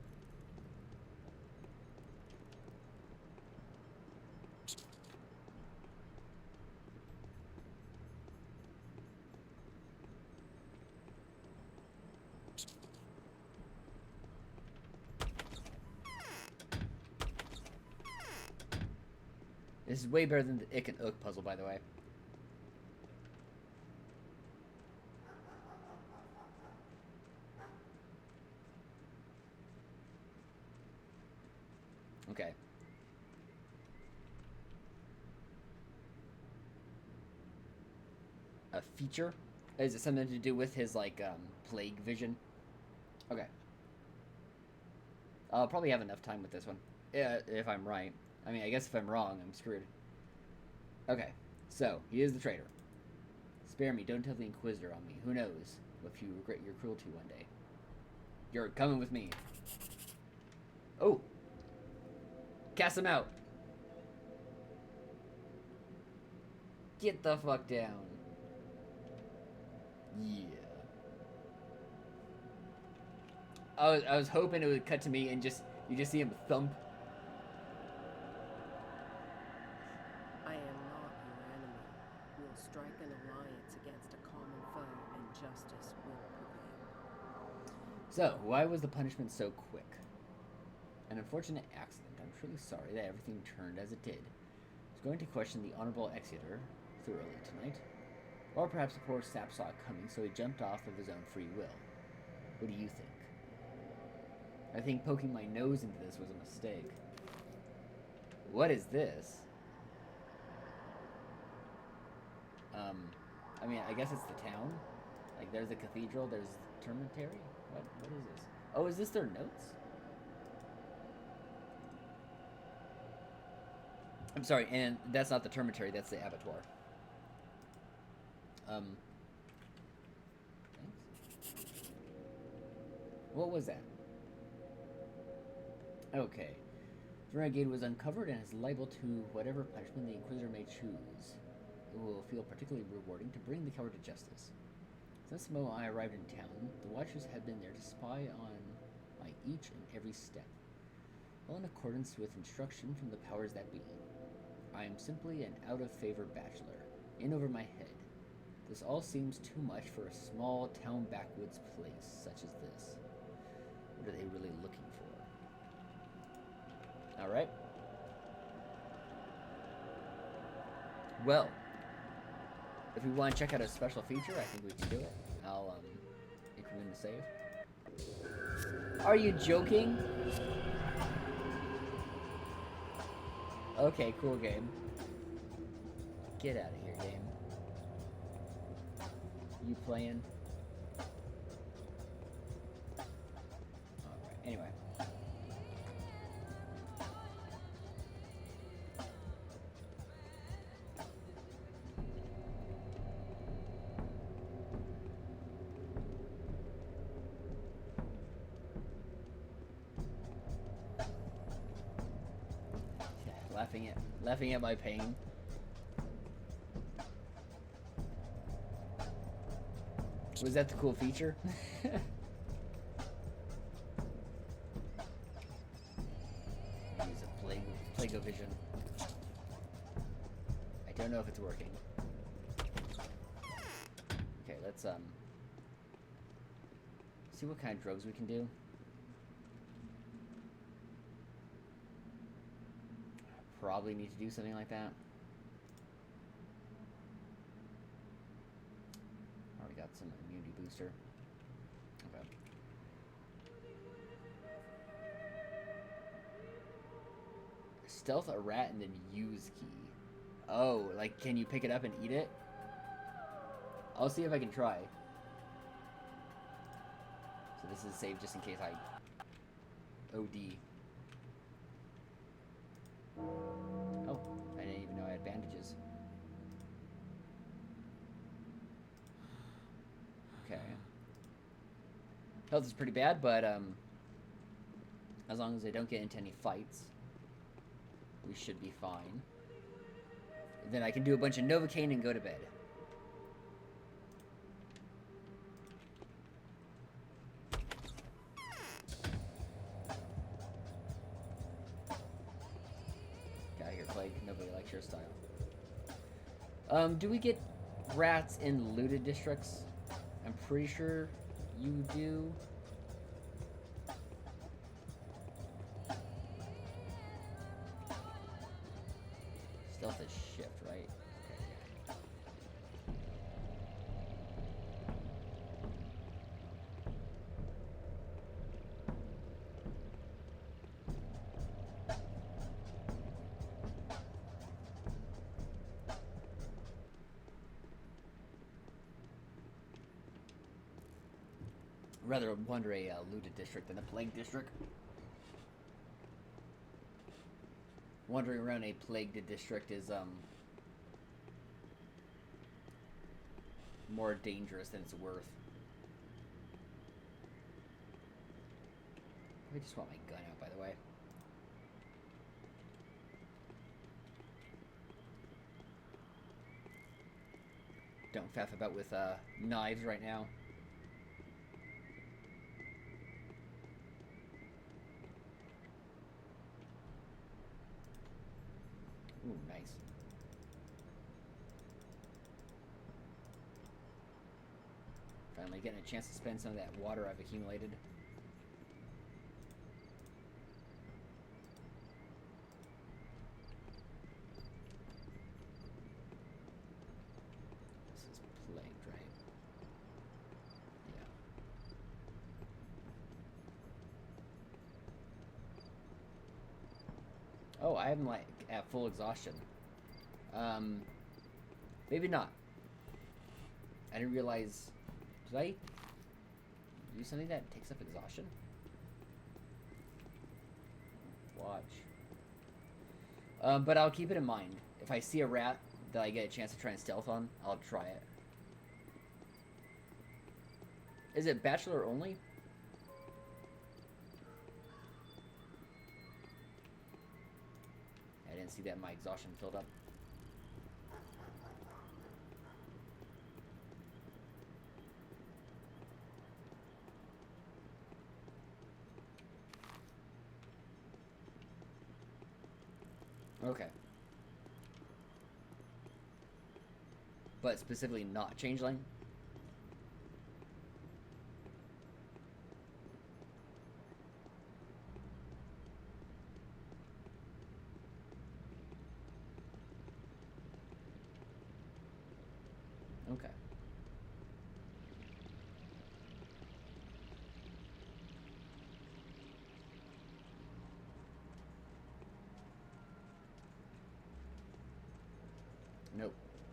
This is way better than the Ick and Ook puzzle, by the way. Okay. A feature? Is it something to do with his, like, plague vision? Okay. I'll probably have enough time with this one. Yeah, if I'm right. I mean, I guess if I'm wrong, I'm screwed. Okay, so, he is the traitor. Spare me, don't tell the Inquisitor on me. Who knows if you regret your cruelty one day. You're coming with me. Oh! Cast him out! Get the fuck down. Yeah. I was hoping it would cut to me and you just see him thump. I am not your enemy. We'll strike an alliance against a common foe, and justice will prevail. So, why was the punishment so quick? An unfortunate accident. I'm truly sorry that everything turned as it did. I was going to question the Honorable Executor thoroughly tonight. Or perhaps the poor sap saw it coming, so he jumped off of his own free will. What do you think? I think poking my nose into this was a mistake. What is this? I mean, I guess it's the town. Like, there's a cathedral, there's the termitary. What is this? Oh, is this their notes? I'm sorry, and that's not the termitary, that's the abattoir. Thanks. What was that? Okay. The renegade was uncovered and is liable to whatever punishment the Inquisitor may choose. It will feel particularly rewarding to bring the coward to justice. Since the moment I arrived in town, the Watchers have been there to spy on my each and every step, all in accordance with instruction from the powers that be. I am simply an out-of-favor bachelor, in over my head. This all seems too much for a small town backwoods place such as this. What are they really looking for? Alright. Well, If we want to check out a special feature, I think we can do it. I'll increment the save. Are you joking? Okay, cool game. Get out of here, game. You playing? Alright, anyway. Laughing at my pain. Was that the cool feature? Use a Plagovision. I don't know if it's working. Okay, let's see what kind of drugs we can do. Probably need to do something like that. Already got some immunity booster. Okay. Stealth a rat and then use key. Oh, like can you pick it up and eat it? I'll see if I can try. So this is saved just in case I OD. Oh, I didn't even know I had bandages. Okay. Health is pretty bad, but as long as I don't get into any fights, we should be fine. Then I can do a bunch of Novocaine and go to bed. Nobody likes your style. Do we get rats in looted districts? I'm pretty sure you do. Stealth is shift, right? Rather wander a looted district than a plague district. Wandering around a plagued district is more dangerous than it's worth. I just want my gun out, by the way. Don't faff about with knives right now. Ooh, nice. Finally getting a chance to spend some of that water I've accumulated. This is plagued, right? Yeah. Oh, I'm like at full exhaustion. Maybe not. I didn't realize. Did I use something that takes up exhaustion? Watch. But I'll keep it in mind. If I see a rat that I get a chance to try and stealth on, I'll try it. Is it Bachelor only? I didn't see that my exhaustion filled up. Okay. But specifically not changeling?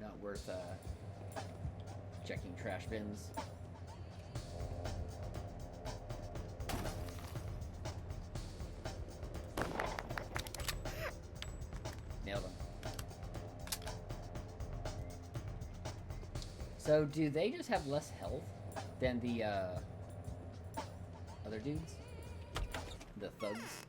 not worth checking trash bins. Nailed them. So, do they just have less health than the other dudes? The thugs?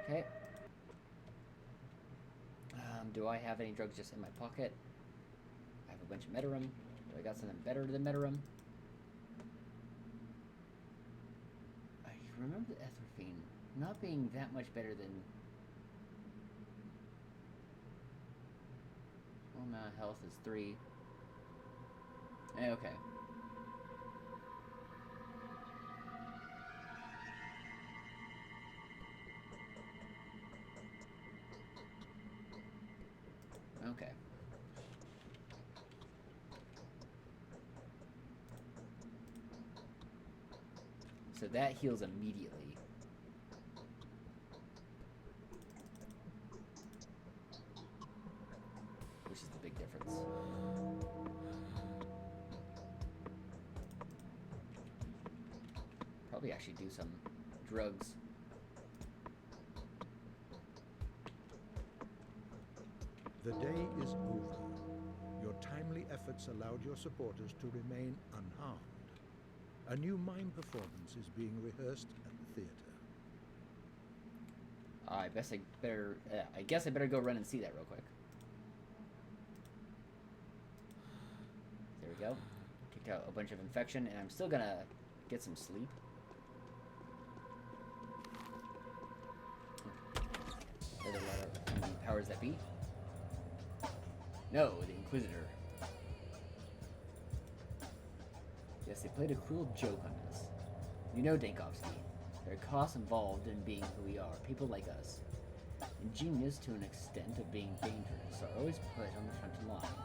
Okay. Do I have any drugs just in my pocket? I have a bunch of Metarum. Do I got something better than Metarum? I remember the Etherphine not being that much better than... Well, now health is 3. Okay. Okay. So that heals immediately. Which is the big difference. Probably actually do some drugs. The day is over. Your timely efforts allowed your supporters to remain unharmed. A new mime performance is being rehearsed at the theater. I guess I better go run and see that real quick. There we go. Kicked out a bunch of infection, and I'm still gonna get some sleep. There's a lot of the powers that be. No, the Inquisitor. Yes, they played a cruel joke on us. You know, Dankovsky. There are costs involved in being who we are, people like us. Ingenious to an extent of being dangerous are always put on the front line.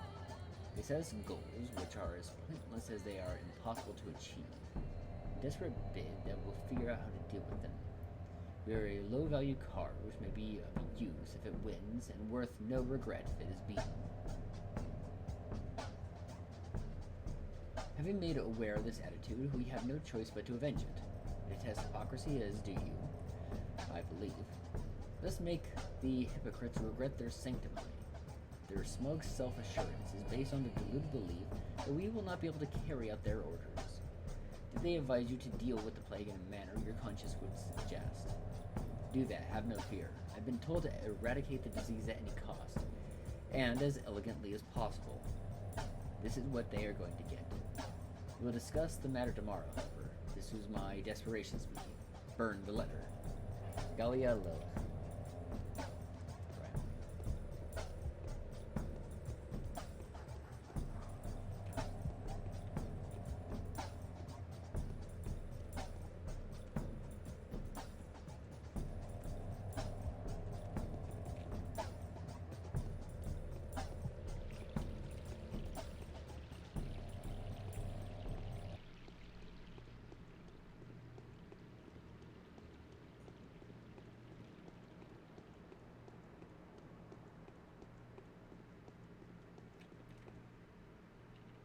They set us goals which are as pointless as they are impossible to achieve. A desperate bid that we'll figure out how to deal with them. We are a low-value card which may be of use if it wins, and worth no regret if it is beaten. Having made aware of this attitude, we have no choice but to avenge it. Detest hypocrisy as do you, I believe. Let's make the hypocrites regret their sanctimony. Their smug self-assurance is based on the deluded belief that we will not be able to carry out their orders. Did they advise you to deal with the plague in a manner your conscience would suggest? Do that, have no fear. I've been told to eradicate the disease at any cost, and as elegantly as possible. This is what they are going to get. We'll discuss the matter tomorrow, however. This was my desperation speech. Burn the letter. Galia Lilith.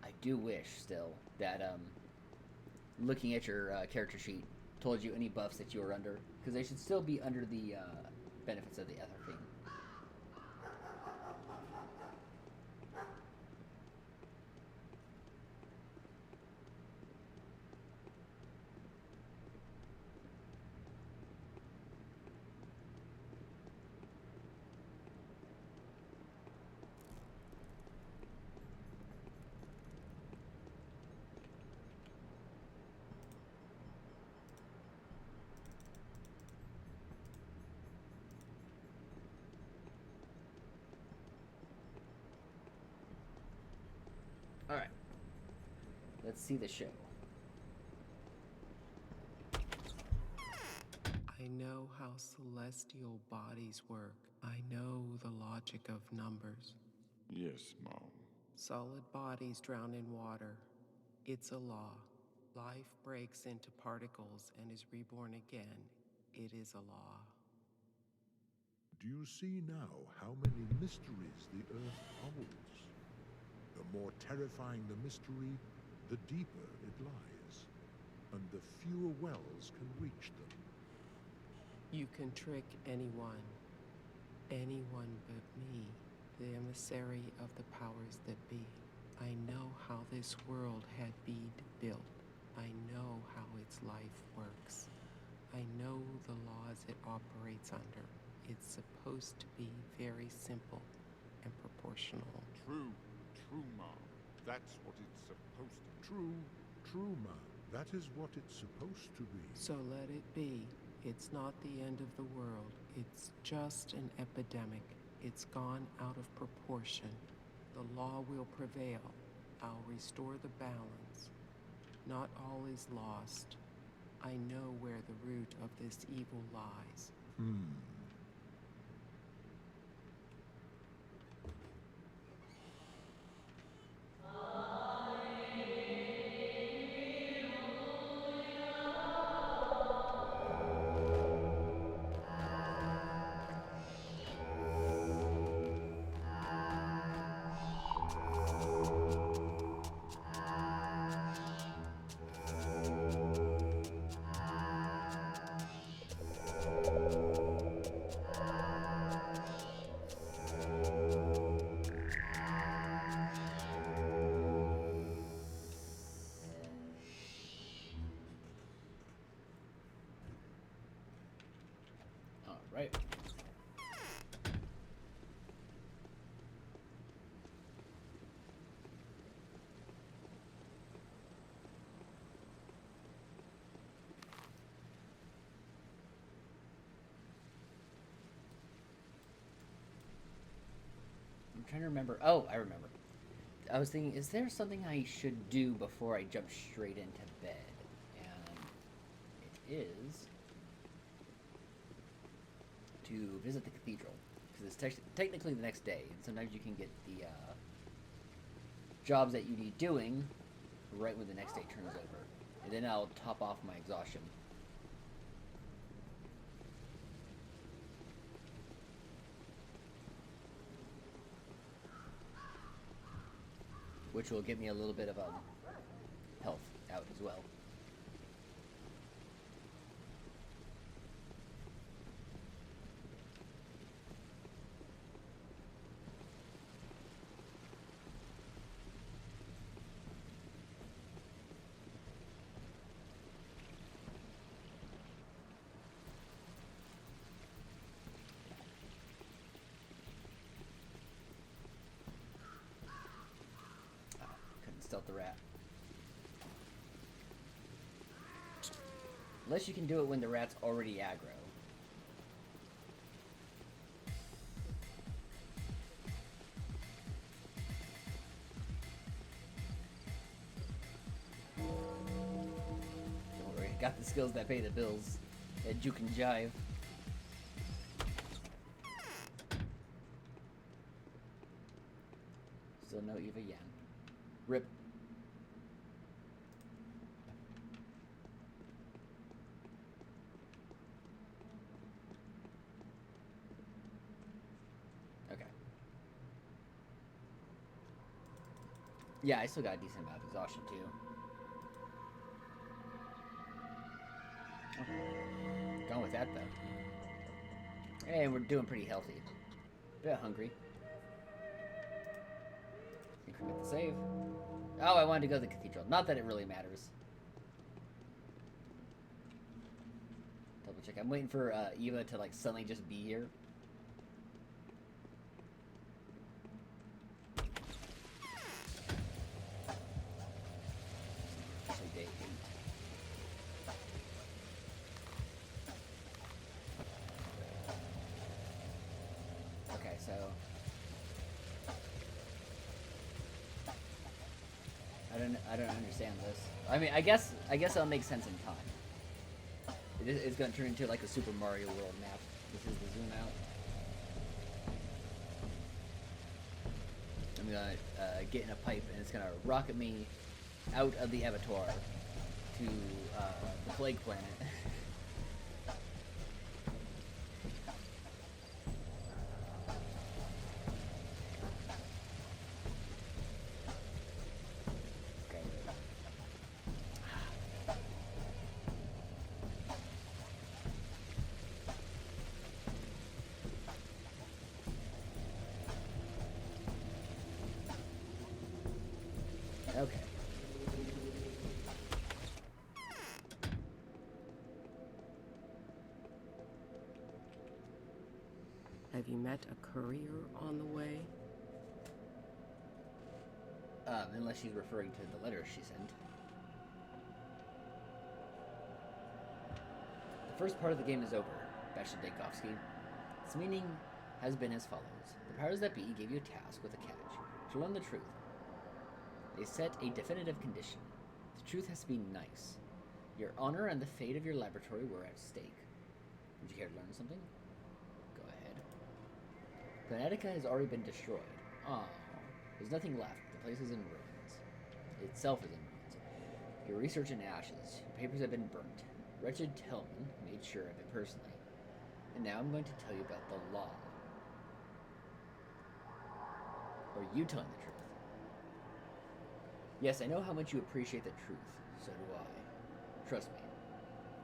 I do wish still that looking at your character sheet told you any buffs that you were under, because they should still be under the benefits of the Etherphine. Alright. Let's see the show. I know how celestial bodies work. I know the logic of numbers. Yes, Mom. Solid bodies drown in water. It's a law. Life breaks into particles and is reborn again it is a law. Do you see now how many mysteries the Earth holds? The more terrifying the mystery, the deeper it lies, and the fewer wells can reach them. You can trick anyone but me, the emissary of the powers that be. I know how this world had been built. I know how its life works. I know the laws it operates under. It's supposed to be very simple and proportional. True, Mom. That's what it's supposed to be. True, Ma. That is what it's supposed to be. So let it be. It's not the end of the world. It's just an epidemic. It's gone out of proportion. The law will prevail. I'll restore the balance. Not all is lost. I know where the root of this evil lies. All right. I'm trying to remember. Oh, I remember. I was thinking, is there something I should do before I jump straight into bed? And it is to visit the cathedral, because it's technically the next day, and sometimes you can get the jobs that you need doing right when the next day turns over, and then I'll top off my exhaustion. Which will give me a little bit of health out as well. Stealth the rat. Unless you can do it when the rat's already aggro. Don't worry, I got the skills that pay the bills. That juke and jive. Still no Eva Yan. Rip. Okay. Yeah, I still got a decent amount of exhaustion too. Oh. Going with that though. Hey, we're doing pretty healthy. Bit hungry. Increment the save. Oh, I wanted to go to the cathedral. Not that it really matters. Double check. I'm waiting for Eva to like suddenly just be here. Actually, day 8. Okay, so I don't understand this. I mean, I guess it'll make sense in time. It's gonna turn into like a Super Mario World map. This is the zoom out. I'm gonna get in a pipe and it's gonna rocket me out of the abattoir to the Plague Planet. Okay. Have you met a courier on the way? Unless she's referring to the letter she sent. The first part of the game is over, Bachelor. Its meaning has been as follows. The powers that be gave you a task with a catch, to learn the truth. They set a definitive condition. The truth has to be nice. Your honor and the fate of your laboratory were at stake. Would you care to learn something? Go ahead. Planetica has already been destroyed. Ah, there's nothing left. The place is in ruins. Itself is in ruins. Your research in ashes. Your papers have been burnt. Wretched Tillman made sure of it personally. And now I'm going to tell you about the law. Or you telling the truth. Yes, I know how much you appreciate the truth. So do I. Trust me.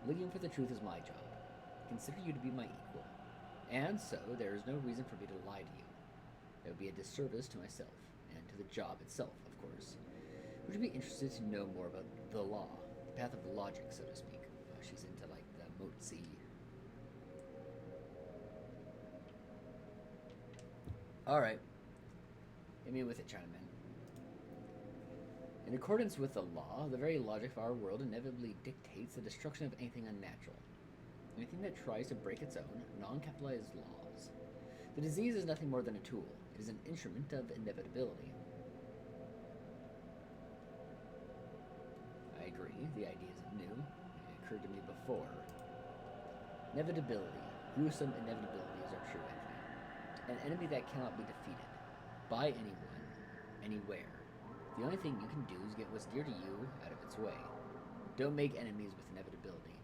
Looking for the truth is my job. I consider you to be my equal. And so, there is no reason for me to lie to you. It would be a disservice to myself, and to the job itself, of course. Would you be interested to know more about the law? The path of logic, so to speak. She's into, like, the Motzi. Alright. Hit me with it, Chinaman. In accordance with the law, the very logic of our world inevitably dictates the destruction of anything unnatural. Anything that tries to break its own, non-capitalized laws. The disease is nothing more than a tool. It is an instrument of inevitability. I agree, the idea isn't new. It occurred to me before. Inevitability. Gruesome inevitabilities are true enemy. An enemy that cannot be defeated. By anyone. Anywhere. The only thing you can do is get what's dear to you out of its way. Don't make enemies with inevitability.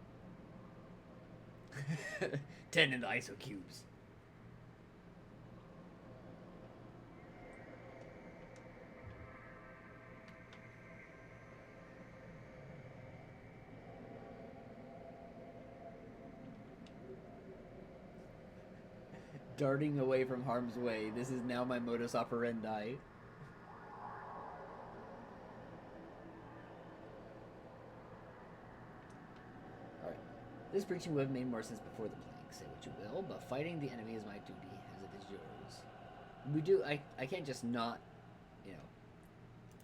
10 in the ISO cubes. Darting away from harm's way. This is now my modus operandi. Alright. This preaching would have made more sense before the plague. Say what you will, but fighting the enemy is my duty, as it is yours. I can't just not,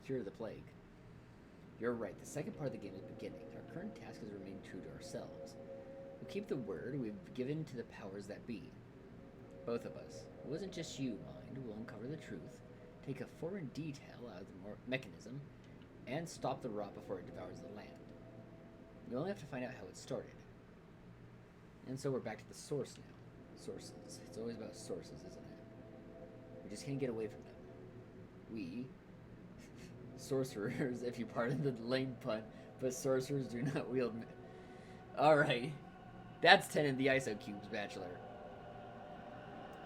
cure the plague. You're right, the second part of the game is beginning. Our current task is to remain true to ourselves. We'll keep the word we've given to the powers that be. Both of us. It wasn't just you, mind. We'll uncover the truth, take a foreign detail out of the mechanism, and stop the rot before it devours the land. We only have to find out how it started. And so we're back to the source now. Sources. It's always about sources, isn't it? We just can't get away from them. We, sorcerers, if you pardon the lame pun, but sorcerers do not wield... Alright. That's 10 in the ISO cubes, Bachelor.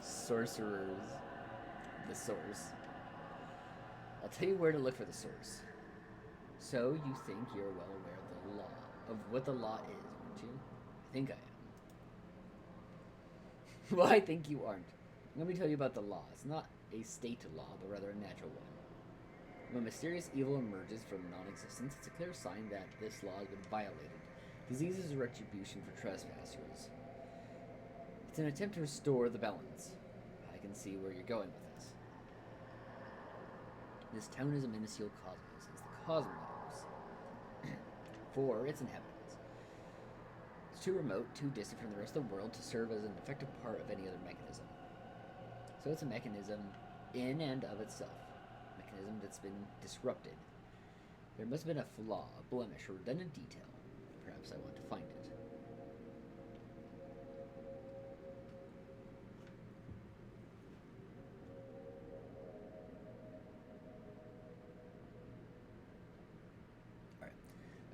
Sorcerers. The source. I'll tell you where to look for the source. So you think you're well aware of the law, of what the law is, aren't you? I think I am. Well, I think you aren't. Let me tell you about the law. It's not a state law, but rather a natural one. When mysterious evil emerges from non-existence, it's a clear sign that this law has been violated. Disease is a retribution for trespassers. It's an attempt to restore the balance. I can see where you're going with this. This town is a minuscule cosmos. It's the cosmos for its inhabitants. It's too remote, too distant from the rest of the world to serve as an effective part of any other mechanism. So it's a mechanism in and of itself. A mechanism that's been disrupted. There must have been a flaw, a blemish, a redundant detail. Perhaps I want to find it.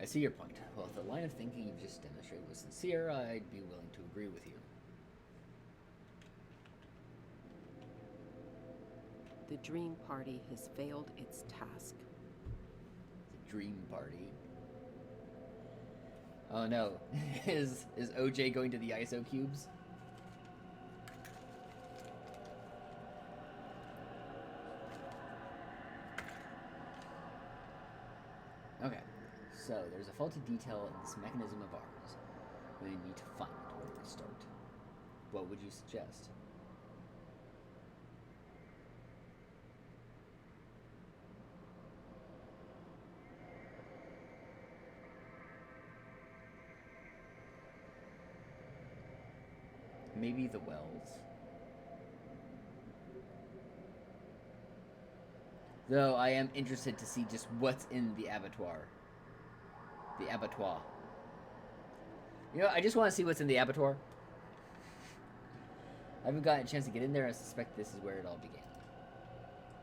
I see your point. Well, if the line of thinking you've just demonstrated was sincere, I'd be willing to agree with you. The Dream Party has failed its task. The Dream Party? Oh no. Is OJ going to the ISO cubes? Okay, so there's a faulty detail in this mechanism of ours. We need to find it. Where do we start? What would you suggest? Maybe the wells. Though I am interested to see just what's in the abattoir. The abattoir. You know, I just want to see what's in the abattoir. I haven't gotten a chance to get in there. I suspect this is where it all began.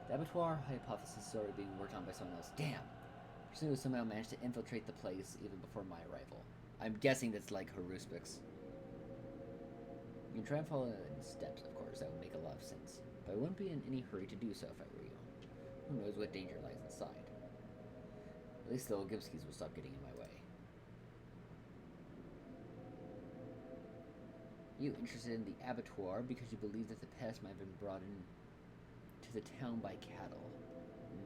The abattoir hypothesis is already being worked on by someone else. Damn. Pursuit somehow managed to infiltrate the place even before my arrival. I'm guessing that's like Haruspix. You can try and follow in steps, of course. That would make a lot of sense. But I wouldn't be in any hurry to do so if I were you. Who knows what danger lies inside. At least the Ogibskis will stop getting in my way. You interested in the abattoir because you believe that the pest might have been brought in to the town by cattle?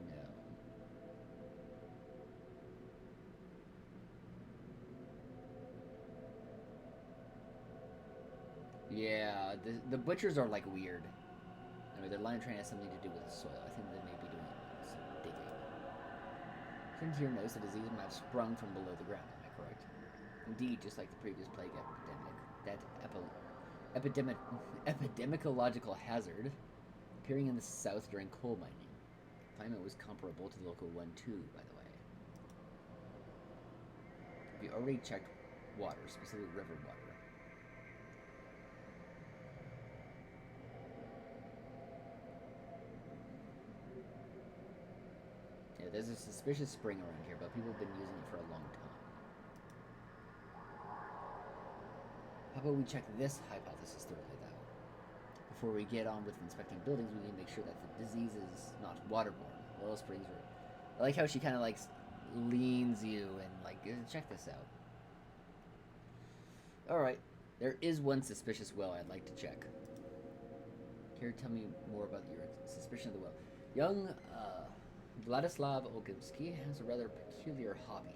No. Yeah, the butchers are like weird. Anyway, their line train has something to do with the soil. I think they may be doing some digging. Shouldn't here notice the disease might have sprung from below the ground, am I correct? Indeed, just like the previous plague epidemic, that epidemiological hazard appearing in the south during coal mining. Climate was comparable to the local one too, by the way. Have you already checked water, specifically river water? Yeah, there's a suspicious spring around here, but people have been using it for a long time. How about we check this hypothesis thoroughly, though? Before we get on with inspecting buildings, we need to make sure that the disease is not waterborne. Oil springs are... I like how she kind of, like, leans you and, like, check this out. Alright, there is one suspicious well I'd like to check. Here, tell me more about your suspicion of the well. Young, Vladislav Ogibsky has a rather peculiar hobby.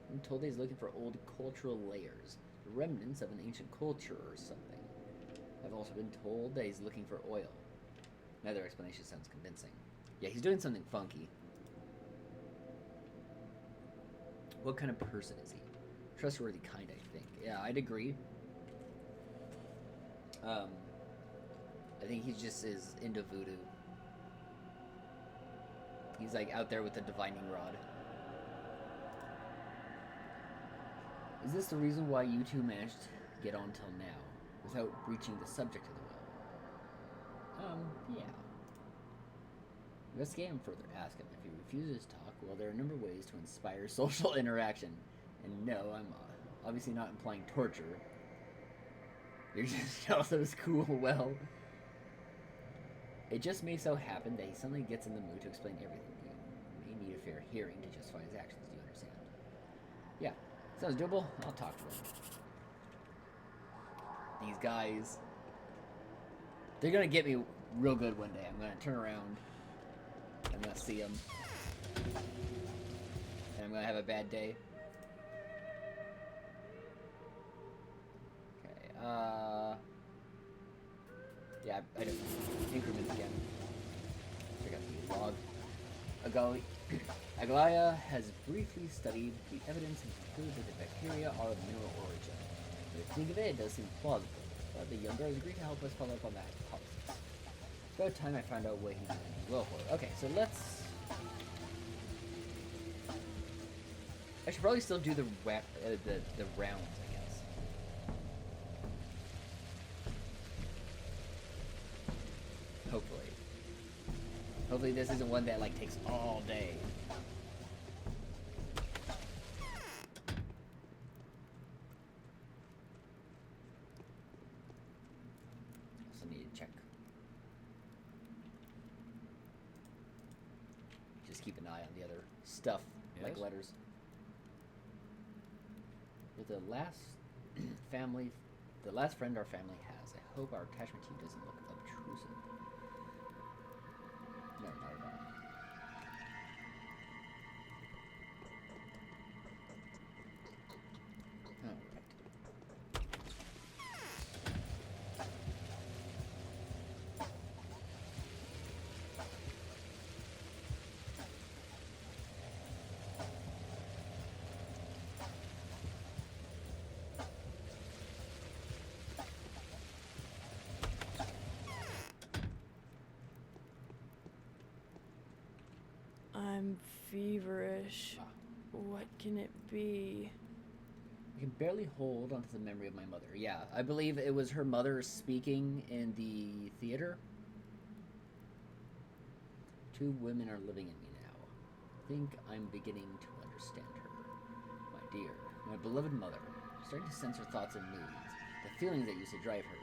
I'm told he's looking for old cultural layers, the remnants of an ancient culture or something. I've also been told that he's looking for oil. Neither explanation sounds convincing. Yeah, he's doing something funky. What kind of person is he? Trustworthy kind, I think. Yeah, I'd agree. I think he just is into voodoo. He's like out there with the divining rod. Is this the reason why you two managed to get on till now, without breaching the subject of the will? Yeah. Investigate him further. Ask him. If he refuses to talk, well, there are a number of ways to inspire social interaction. And no, I'm obviously not implying torture. You're just jealous of his cool well. It just may so happen that he suddenly gets in the mood to explain everything to you. You may need a fair hearing to justify his actions, do you understand? Yeah. Sounds doable. I'll talk to him. These guys, they're gonna get me real good one day. I'm gonna turn around, I'm gonna see them, and I'm gonna have a bad day. Okay, yeah, I don't increment again. Check out the log. Aglaya has briefly studied the evidence and concluded that the bacteria are of mineral origin. When you think of it, it does seem plausible, but the young girl has agreed to help us follow up on that hypothesis. It's about time I found out what he's doing well for. Okay, so let's... I should probably still do the rounds, I guess. Hopefully. Hopefully this isn't one that, like, takes all day. Also need to check. Just keep an eye on the other stuff, like letters. You're the last the last friend our family has. I hope our attachment to you doesn't look obtrusive. No, not at all. I'm feverish. What can it be? I can barely hold onto the memory of my mother. Yeah, I believe it was her mother speaking in the theater. Two women are living in me now. I think I'm beginning to understand her. My dear, my beloved mother. I'm starting to sense her thoughts and moods. The feelings that used to drive her.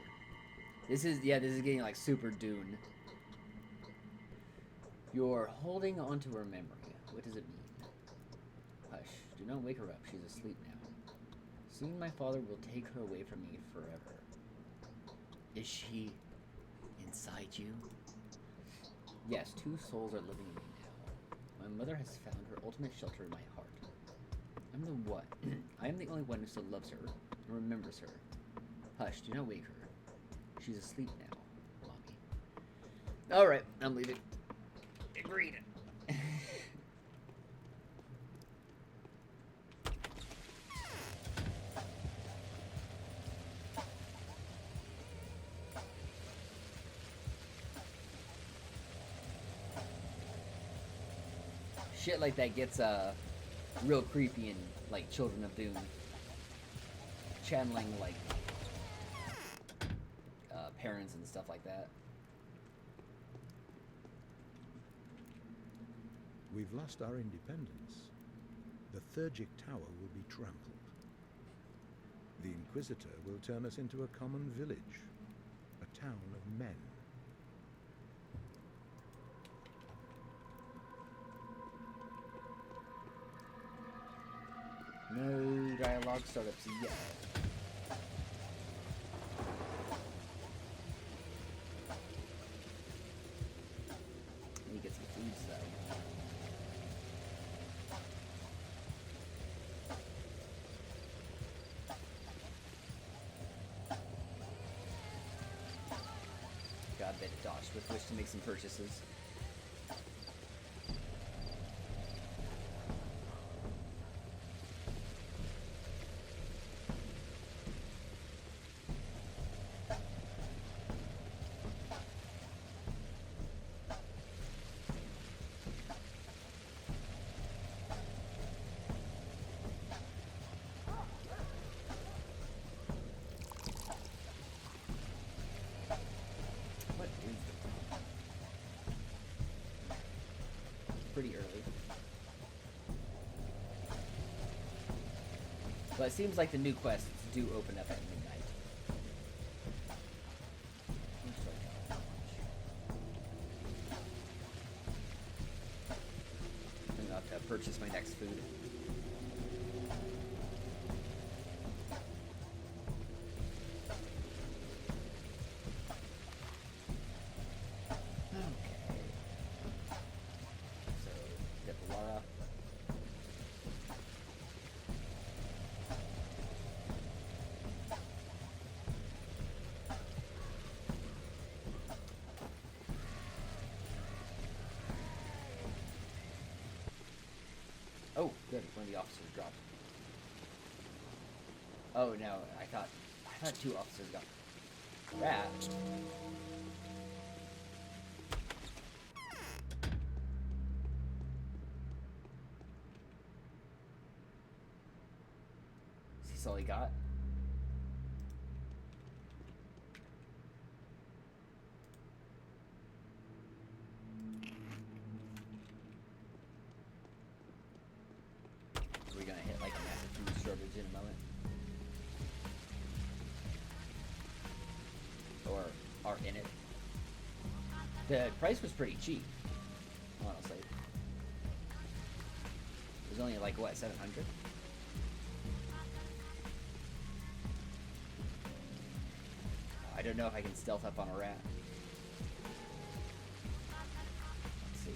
This is getting like super Dune. You're holding onto her memory. What does it mean? Hush, do not wake her up. She's asleep now. Soon my father will take her away from me forever. Is she inside you? Yes, two souls are living in me now. My mother has found her ultimate shelter in my heart. I'm the one. I am the only one who still loves her and remembers her. Hush, do not wake her. She's asleep now, Mommy. Alright, I'm leaving. Agreed. Shit like that gets real creepy in like Children of Dune. Channeling like parents and stuff like that. We've lost our independence. The Pathologic Tower will be trampled. The Inquisitor will turn us into a common village, a town of men. No dialogue startups yet. Let me get some foods though. Got a bit of dosh with which to make some purchases. Pretty early. But it seems like the new quests do open up at midnight. I'm gonna have to purchase my next food. Oh, good. One of the officers dropped. Oh no, I thought two officers got rat. Is this all he got? We're gonna hit like a massive food shortage in a moment. Or are in it. The price was pretty cheap, honestly. It was only like what, 700? I don't know if I can stealth up on a rat. Let's see.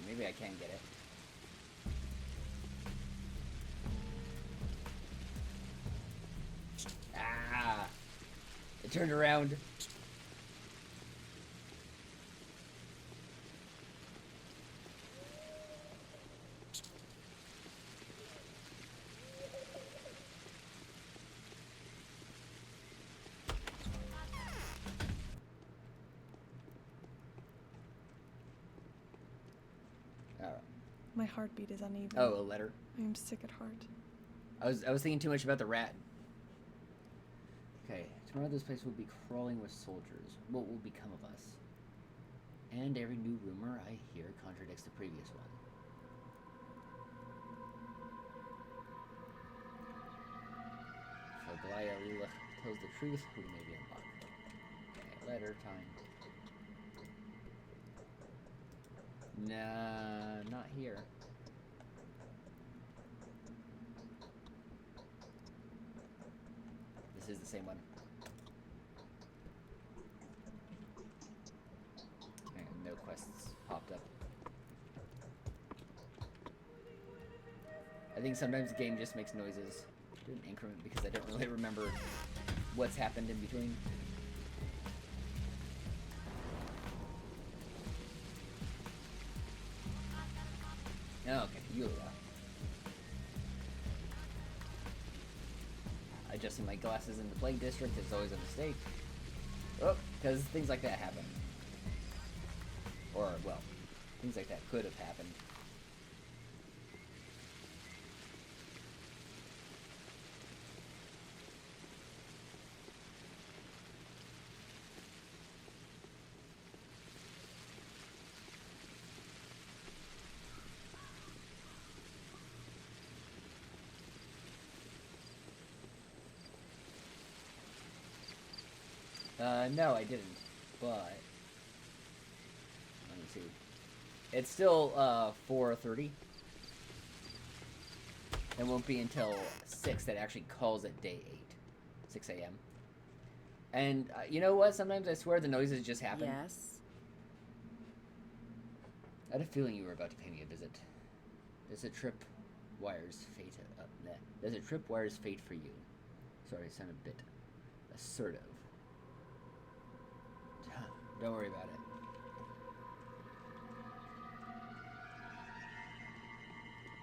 Maybe I can get it. Ah! It turned around. My heartbeat is uneven. Oh, a letter. I am sick at heart. I was thinking too much about the rat. Okay, tomorrow this place will be crawling with soldiers. What will become of us? And every new rumor I hear contradicts the previous one. So Goliath tells the truth, who may be unlocked. Okay, letter time. Nah, not here. This is the same one. And no quests popped up. I think sometimes the game just makes noises in increment because I don't really remember what's happened in between. Oh, okay, Yulia. Adjusting my glasses in the Plague District is always a mistake. Oh, because things like that happen. Or, well, things like that could have happened. No, I didn't, but let me see. It's still 4:30. It won't be until 6 that actually calls it day 8, 6 a.m. And you know what? Sometimes I swear the noises just happen. Yes. I had a feeling you were about to pay me a visit. There's a trip wires fate. There's a trip wires fate for you. Sorry, I sound a bit assertive. Don't worry about it.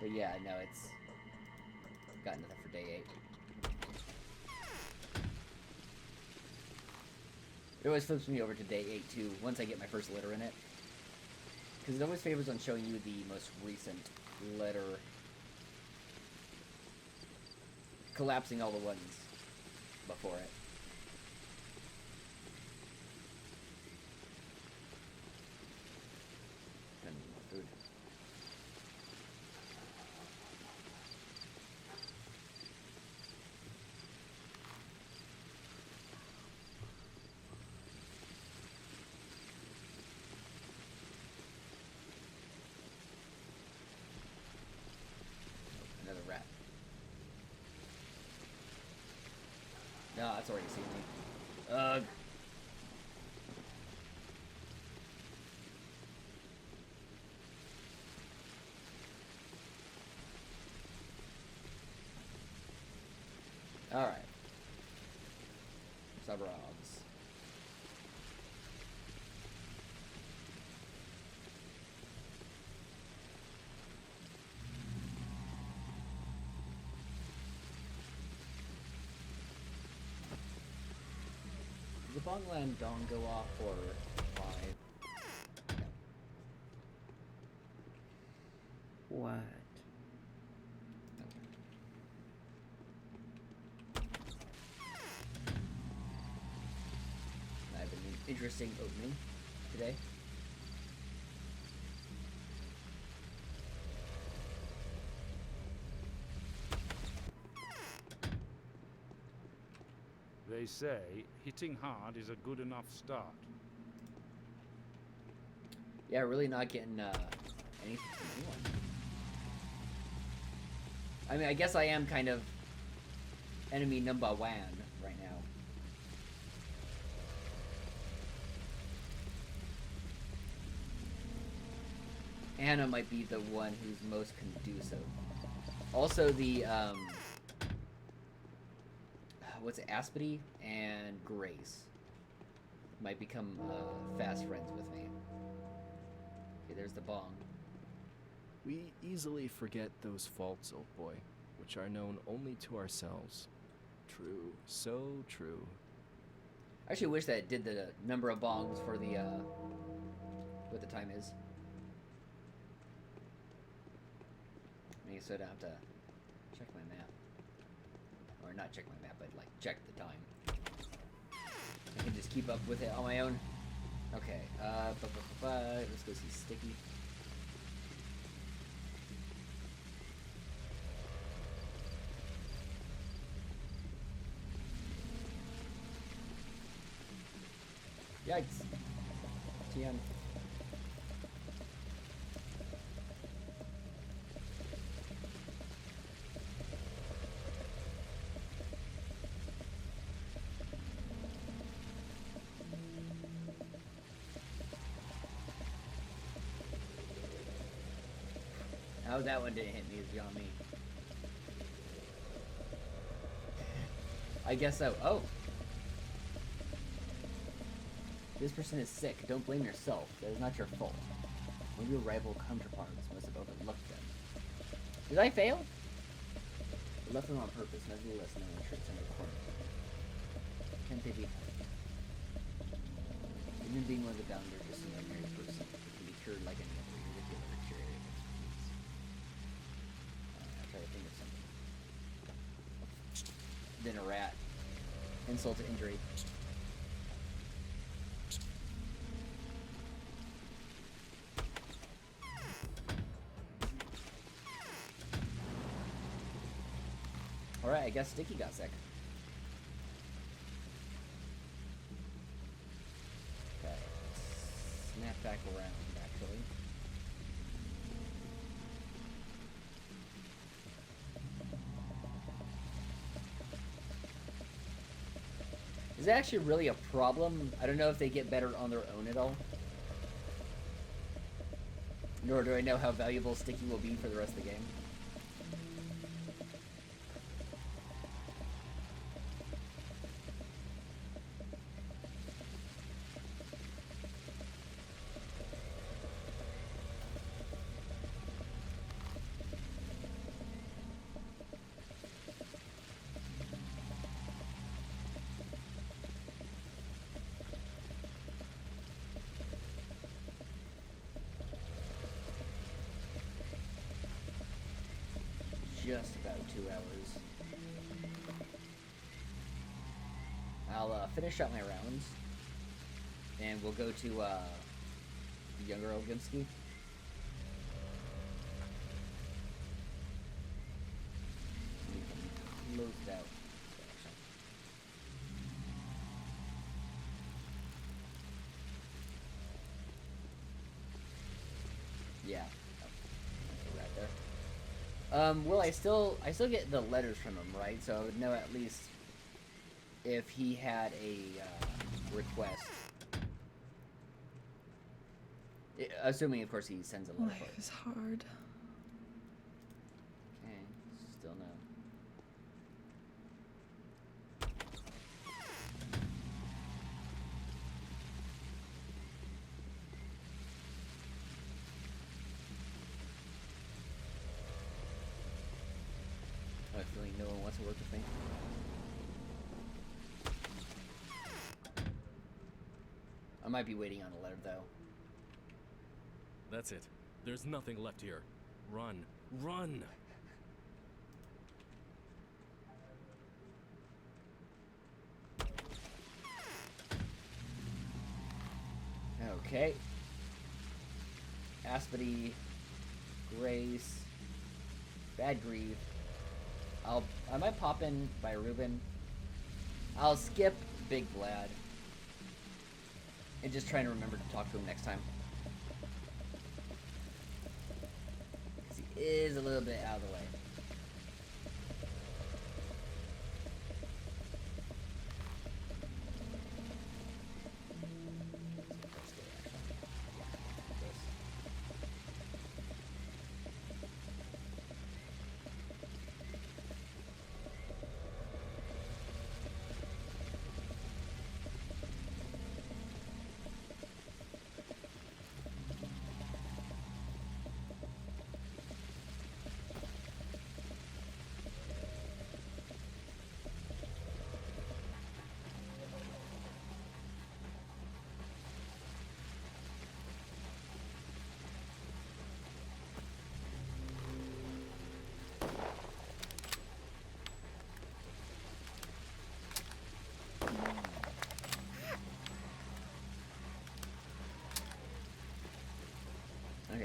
But yeah, no, it's got nothing for day 8. It always flips me over to day 8 too, once I get my first letter in it. Because it always favors on showing you the most recent letter, collapsing all the ones before it. Food. Another rat. No, that's already seen me. Ugh. Alright. Suburbs. Did the Bongland Dawn go off or 5? What? I have an interesting opening today. They say hitting hard is a good enough start. Yeah, really not getting anything from anyone. I mean, I guess I am kind of enemy number 1 right now. Anna might be the one who's most conducive. Also, the what's it, Aspity and Grace might become fast friends with me. Okay, there's the bong. We easily forget those faults, old boy, which are known only to ourselves. True, so true. I actually wish that it did the number of bongs for the what the time is. So I don't have to check my map. Or not check my map, but like check the time. I can just keep up with it on my own. Okay, let's go see Sticky. Yikes. TM. How that one didn't hit me is beyond me. I guess so. Oh! This person is sick. Don't blame yourself. That is not your fault. One of your rival counterparts must have overlooked them. Did I fail? I left them on purpose, nevertheless no one trips under the corner. Can't they be helped? Even being one of the bound are just an ordinary person. It can be cured like any other irregular curative expertise. I'll try to think of something. Then a rat. Insult to injury. Alright, I guess Sticky got sick. Okay. Snap back around, actually. Is that actually really a problem? I don't know if they get better on their own at all. Nor do I know how valuable Sticky will be for the rest of the game. Just about 2 hours. I'll finish up my rounds, and we'll go to the younger Olginski. We can close it out. Yeah. Right there. Well, I still get the letters from him, right? So I would know at least if he had a request. Assuming, of course, he sends a letter. Life is hard. Okay, still no. I have a feeling no one wants to work with me. I might be waiting on a letter, though. That's it. There's nothing left here. Run. Run! Okay. Aspity, Grace, Bad Grieve. I might pop in by Ruben. I'll skip Big Vlad. And just trying to remember to talk to him next time. Because he is a little bit out of the way.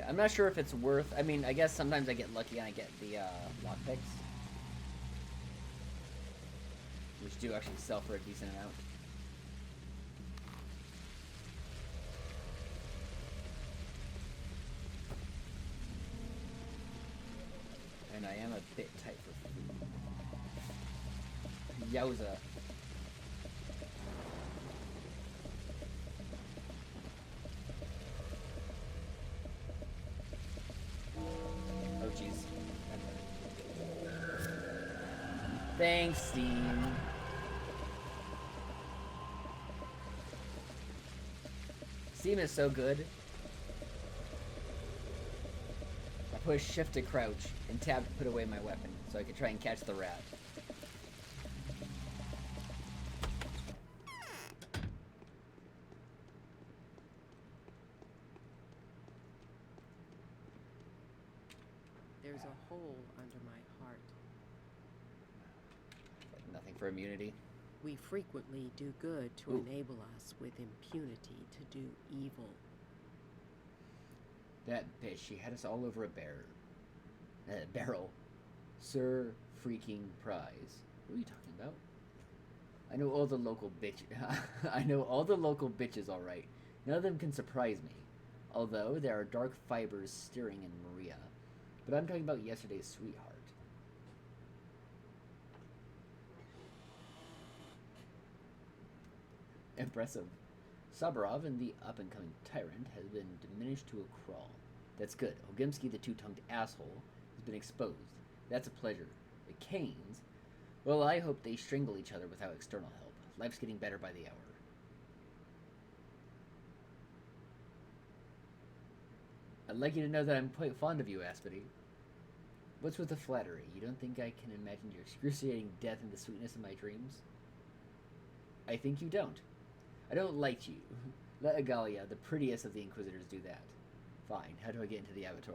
I'm not sure if it's worth... I mean, I guess sometimes I get lucky and I get the lockpicks. Which do actually sell for a decent amount. And I am a bit tight for food. Yowza. Oh, jeez. Thanks, Steam. Steam is so good. I push shift to crouch and tab to put away my weapon so I could try and catch the rat. There's a hole under my heart. Nothing for immunity. We frequently do good to Ooh. enable us with impunity to do evil. That bitch, she had us all over a barrel. Sir freaking prize. What are you talking about? I know all the local I know all the local bitches, alright. None of them can surprise me. Although there are dark fibers stirring in Maria. But I'm talking about yesterday's sweetheart. Impressive. Sabarov and the up-and-coming tyrant has been diminished to a crawl. That's good. Ogimsky, the two-tongued asshole, has been exposed. That's a pleasure. The Canes, well, I hope they strangle each other without external help. Life's getting better by the hour. I'd like you to know that I'm quite fond of you, Aspity. What's with the flattery? You don't think I can imagine your excruciating death in the sweetness of my dreams? I think you don't. I don't like you. Let Agalia, the prettiest of the Inquisitors, do that. Fine. How do I get into the Avatar?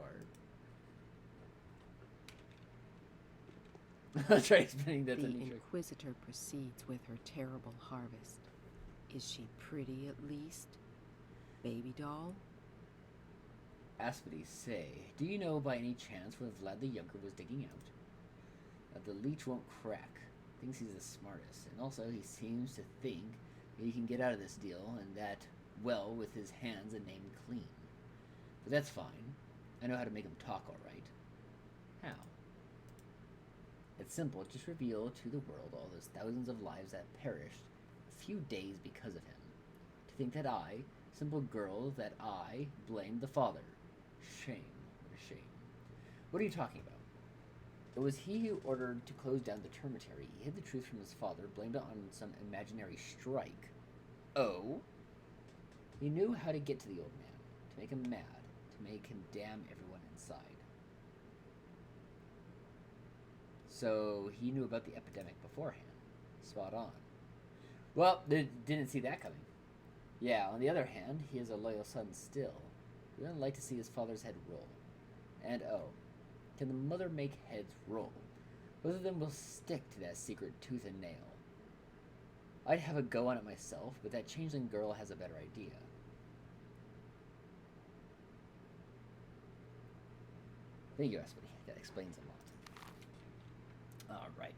I'll try explaining that to The Nitra. Inquisitor proceeds with her terrible harvest. Is she pretty at least? Baby doll? Aspity, say, do you know by any chance where Vlad the Younger was digging out? The leech won't crack. Thinks he's the smartest, and also he seems to think that he can get out of this deal, and that, well, with his hands and name clean. But that's fine. I know how to make him talk all right. How? It's simple. Just reveal to the world all those thousands of lives that perished a few days because of him. To think that I, simple girl, that I blamed the father. Shame. What a shame. What are you talking about? It was he who ordered to close down the termitary. He hid the truth from his father, blamed it on some imaginary strike. Oh? He knew how to get to the old man, to make him mad, to make him damn everyone inside. So he knew about the epidemic beforehand. Spot on. Well, didn't see that coming. Yeah, on the other hand, he is a loyal son still. He wouldn't like to see his father's head roll. And oh, can the mother make heads roll? Both of them will stick to that secret tooth and nail. I'd have a go on it myself, but that changeling girl has a better idea. Thank you, Aspity. That explains a lot. Alright.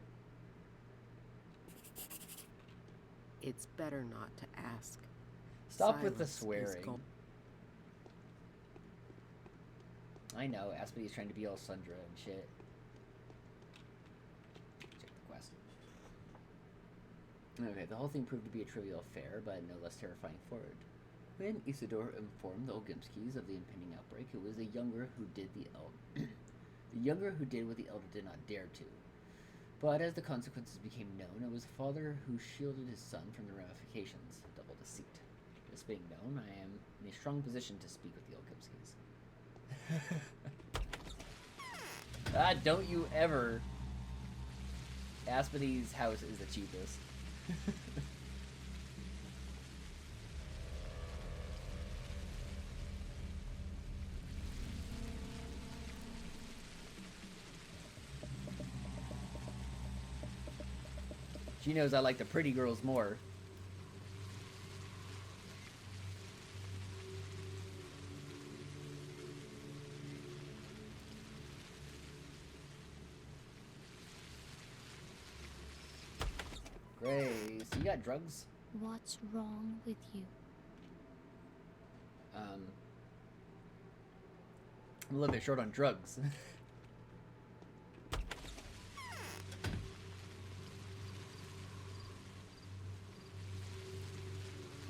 It's better not to ask. Stop with the Silence is swearing. gold. I know, Aspity's trying to be all Sundra and shit. Check the quest. Okay, the whole thing proved to be a trivial affair, but no less terrifying for it. When Isidore informed the Ogimskis of the impending outbreak, it was the younger who did the younger who did what the elder did not dare to. But as the consequences became known, it was the father who shielded his son from the ramifications. Double deceit. This being known, I am in a strong position to speak with the Ogimskis. Don't you ever. Aspity's house is the cheapest. She knows I like the pretty girls more. Grace, you got drugs? What's wrong with you? I'm a little bit short on drugs.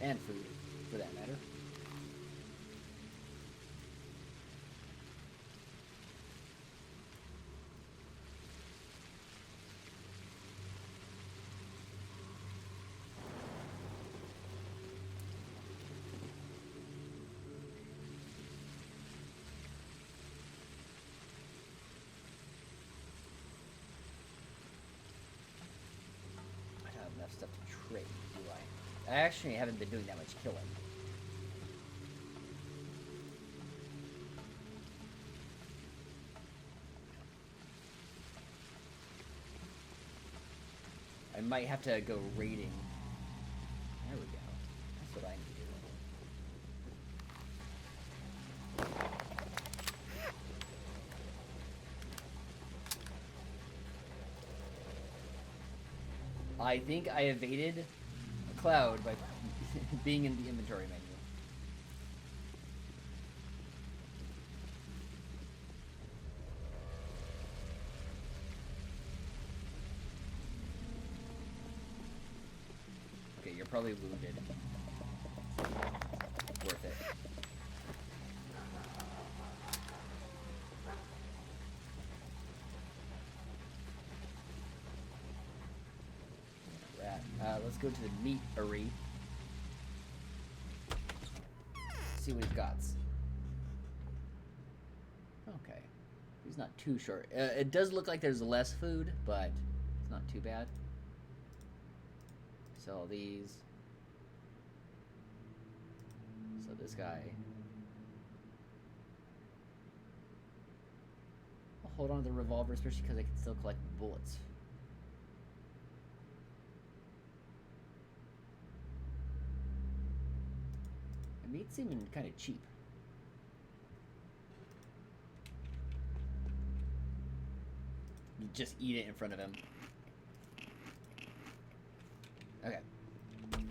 And food, for that matter. I don't have enough stuff to trade, do I? I actually haven't been doing that much killing. I might have to go raiding. There we go. That's what I need to do. I think I evaded a cloud by being in the inventory menu. Okay, you're probably wounded. Worth it. Let's go to the meat-ery. See what he's got. Okay. He's not too short. It does look like there's less food, but it's not too bad. Sell these. So this guy. I'll hold on to the revolver, especially because I can still collect bullets. Meat's even kind of cheap. You just eat it in front of him. Okay.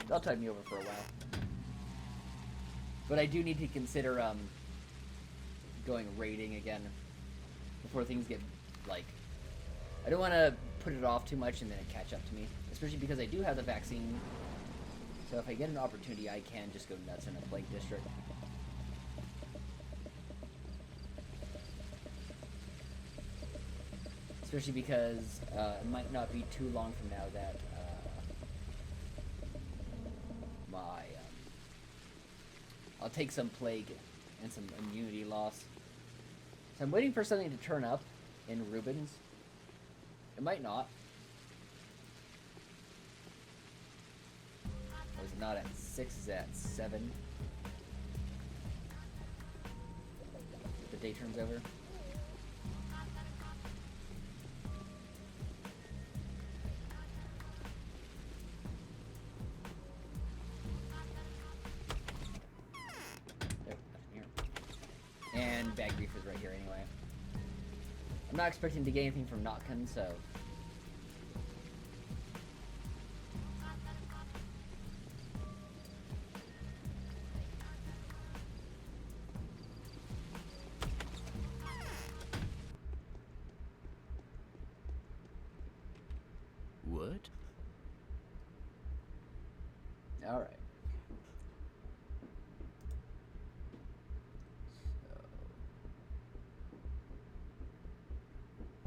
That'll tide me over for a while. But I do need to consider going raiding again before things get, like... I don't want to put it off too much and then it catch up to me. Especially because I do have the vaccine. So if I get an opportunity, I can just go nuts in a plague district. Especially because it might not be too long from now that I'll take some plague and some immunity loss. So I'm waiting for something to turn up in Rubens. It might not. It's not at 6, it's at 7. The day turns over. There, here. And bag grief is right here anyway. I'm not expecting to get anything from Notkin, so... Wood? Alright. So...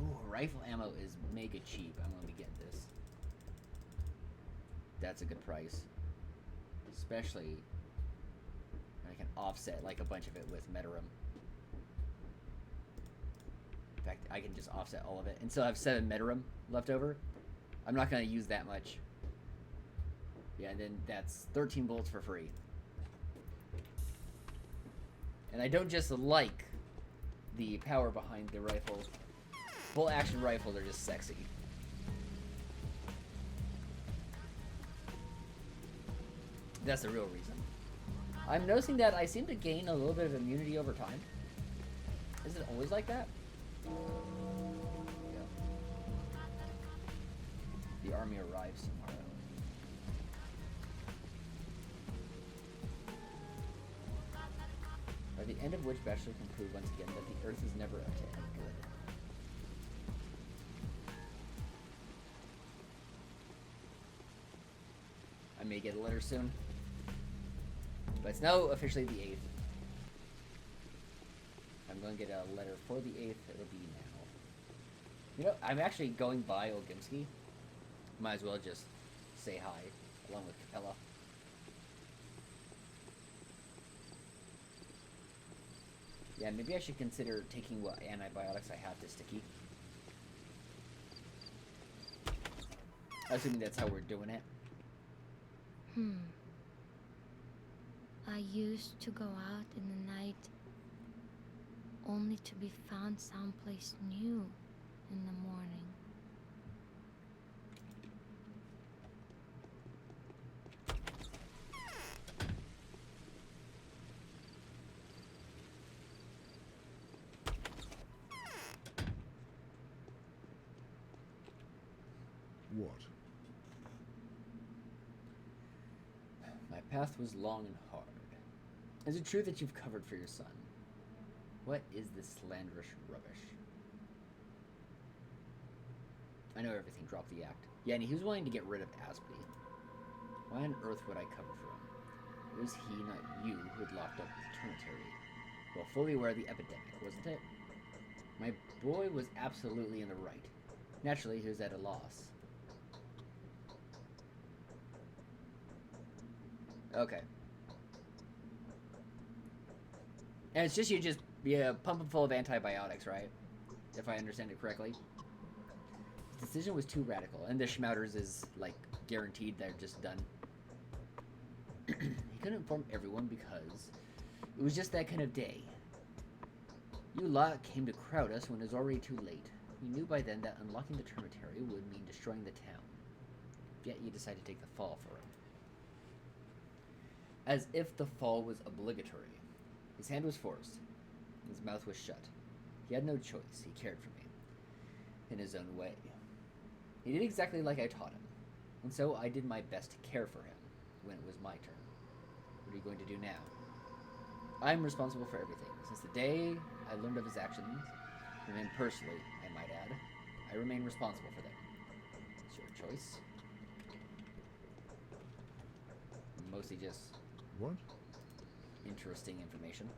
Ooh, rifle ammo is mega cheap. I'm gonna get this. That's a good price. Especially when I can offset like a bunch of it with Metarum. In fact, I can just offset all of it and still have 7 Metarum left over. I'm not going to use that much. Yeah, and then that's 13 bullets for free. And I don't just like the power behind the rifle. Full action rifles are just sexy. That's the real reason. I'm noticing that I seem to gain a little bit of immunity over time. Is it always like that? The army arrives tomorrow. By the end of which Bachelor can prove once again that the Earth is never up to any good. I may get a letter soon. But it's now officially the 8th. I'm going to get a letter for the 8th. It'll be now. You know, I'm actually going by Olgimski. Might as well just say hi, along with Capella. Yeah, maybe I should consider taking what antibiotics I have to Sticky. Assuming that's how we're doing it. I used to go out in the night only to be found someplace new in the morning. What? My path was long and hard. Is it true that you've covered for your son? What is this slanderous rubbish? I know everything. Drop the act. Yeah, and he was willing to get rid of Aspie. Why on earth would I cover for him? It was he, not you, who had locked up the Trinitary. Well, fully aware of the epidemic, wasn't it? My boy was absolutely in the right. Naturally, he was at a loss. Okay. And it's just you just pump him full of antibiotics, right? If I understand it correctly. His decision was too radical, and the Schmouters is, like, guaranteed they're just done. He couldn't inform everyone because it was just that kind of day. You lot came to crowd us when it was already too late. You knew by then that unlocking the Termitary would mean destroying the town. Yet you decided to take the fall for him. As if the fall was obligatory. His hand was forced. His mouth was shut. He had no choice. He cared for me. In his own way. He did exactly like I taught him. And so I did my best to care for him when it was my turn. What are you going to do now? I'm responsible for everything. Since the day I learned of his actions, and then personally, I might add, I remain responsible for them. It's your choice. Mostly just... What? interesting information.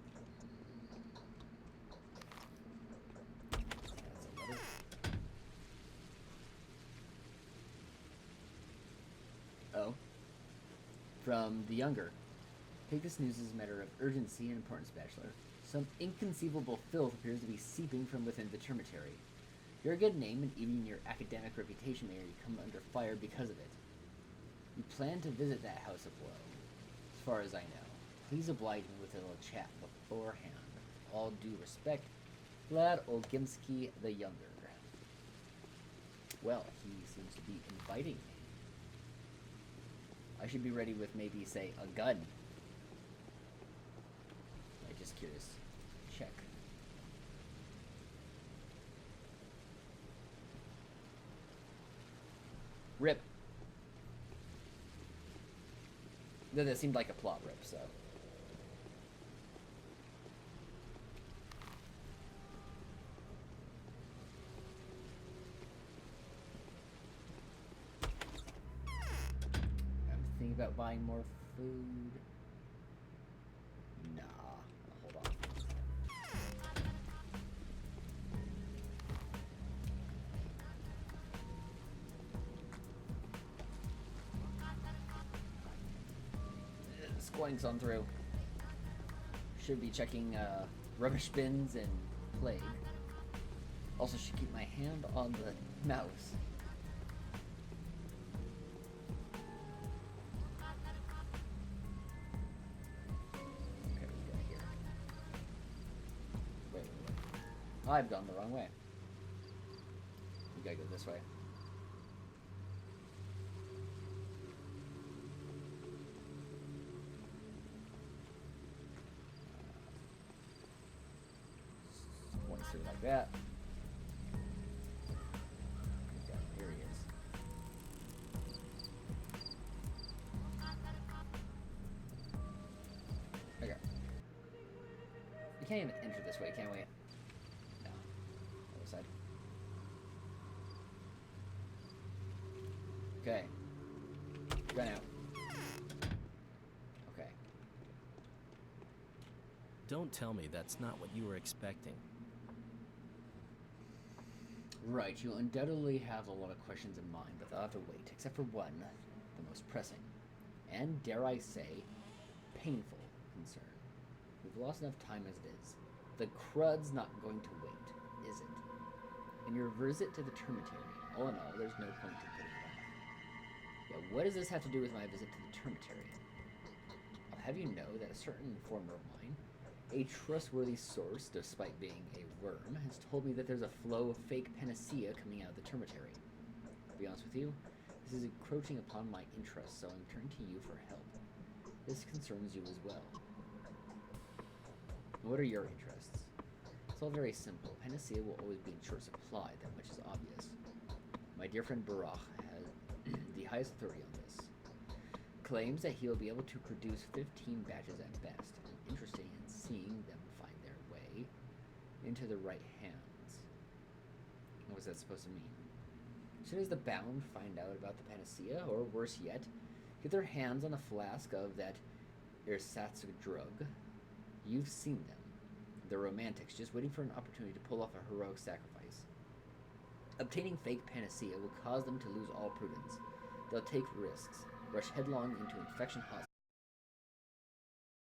That's a letter. Oh. From the younger. Take this news as a matter of urgency and importance, Bachelor. Some inconceivable filth appears to be seeping from within the Termitary. Your good name and even your academic reputation may come under fire because of it. You plan to visit that house of woe, as far as I know. Please oblige me with a little chat beforehand. All due respect, Vlad Olgimski the Younger. Well, he seems to be inviting me. I should be ready with maybe, say, a gun. I'm just curious. Check. Rip. No, that seemed like a plot rip, so. I'm thinking about buying more food. Nah, hold on. Squinks on through. Should be checking rubbish bins and plague. Also should keep my hand on the mouse. Okay, we go here. Wait. I've gone the wrong way. We gotta go this way. Through like that. Okay, here he is. Okay. We can't even enter this way, can we? No. Other side. Okay. Run out. Okay. Don't tell me that's not what you were expecting. Right, you undoubtedly have a lot of questions in mind, but they'll have to wait, except for one, the most pressing, and, dare I say, painful concern. We've lost enough time as it is. The crud's not going to wait, is it? And your visit to the termitary, all in all, there's no point in putting it off. Yeah, what does this have to do with my visit to the termitary? I'll have you know that a certain informer of mine, a trustworthy source, despite being a worm, has told me that there's a flow of fake panacea coming out of the termitary. To be honest with you, this is encroaching upon my interests, so I'm turning to you for help. This concerns you as well. What are your interests? It's all very simple. Panacea will always be in short supply, that much is obvious. My dear friend Barak has the highest authority on this. Claims that he will be able to produce 15 batches at best. I'm interested in seeing them find their way into the right hands. What was that supposed to mean? As soon as the bound find out about the panacea, or worse yet, get their hands on a flask of that ersatz drug, you've seen them. They're romantics, just waiting for an opportunity to pull off a heroic sacrifice. Obtaining fake panacea will cause them to lose all prudence. They'll take risks, rush headlong into infection hotspots,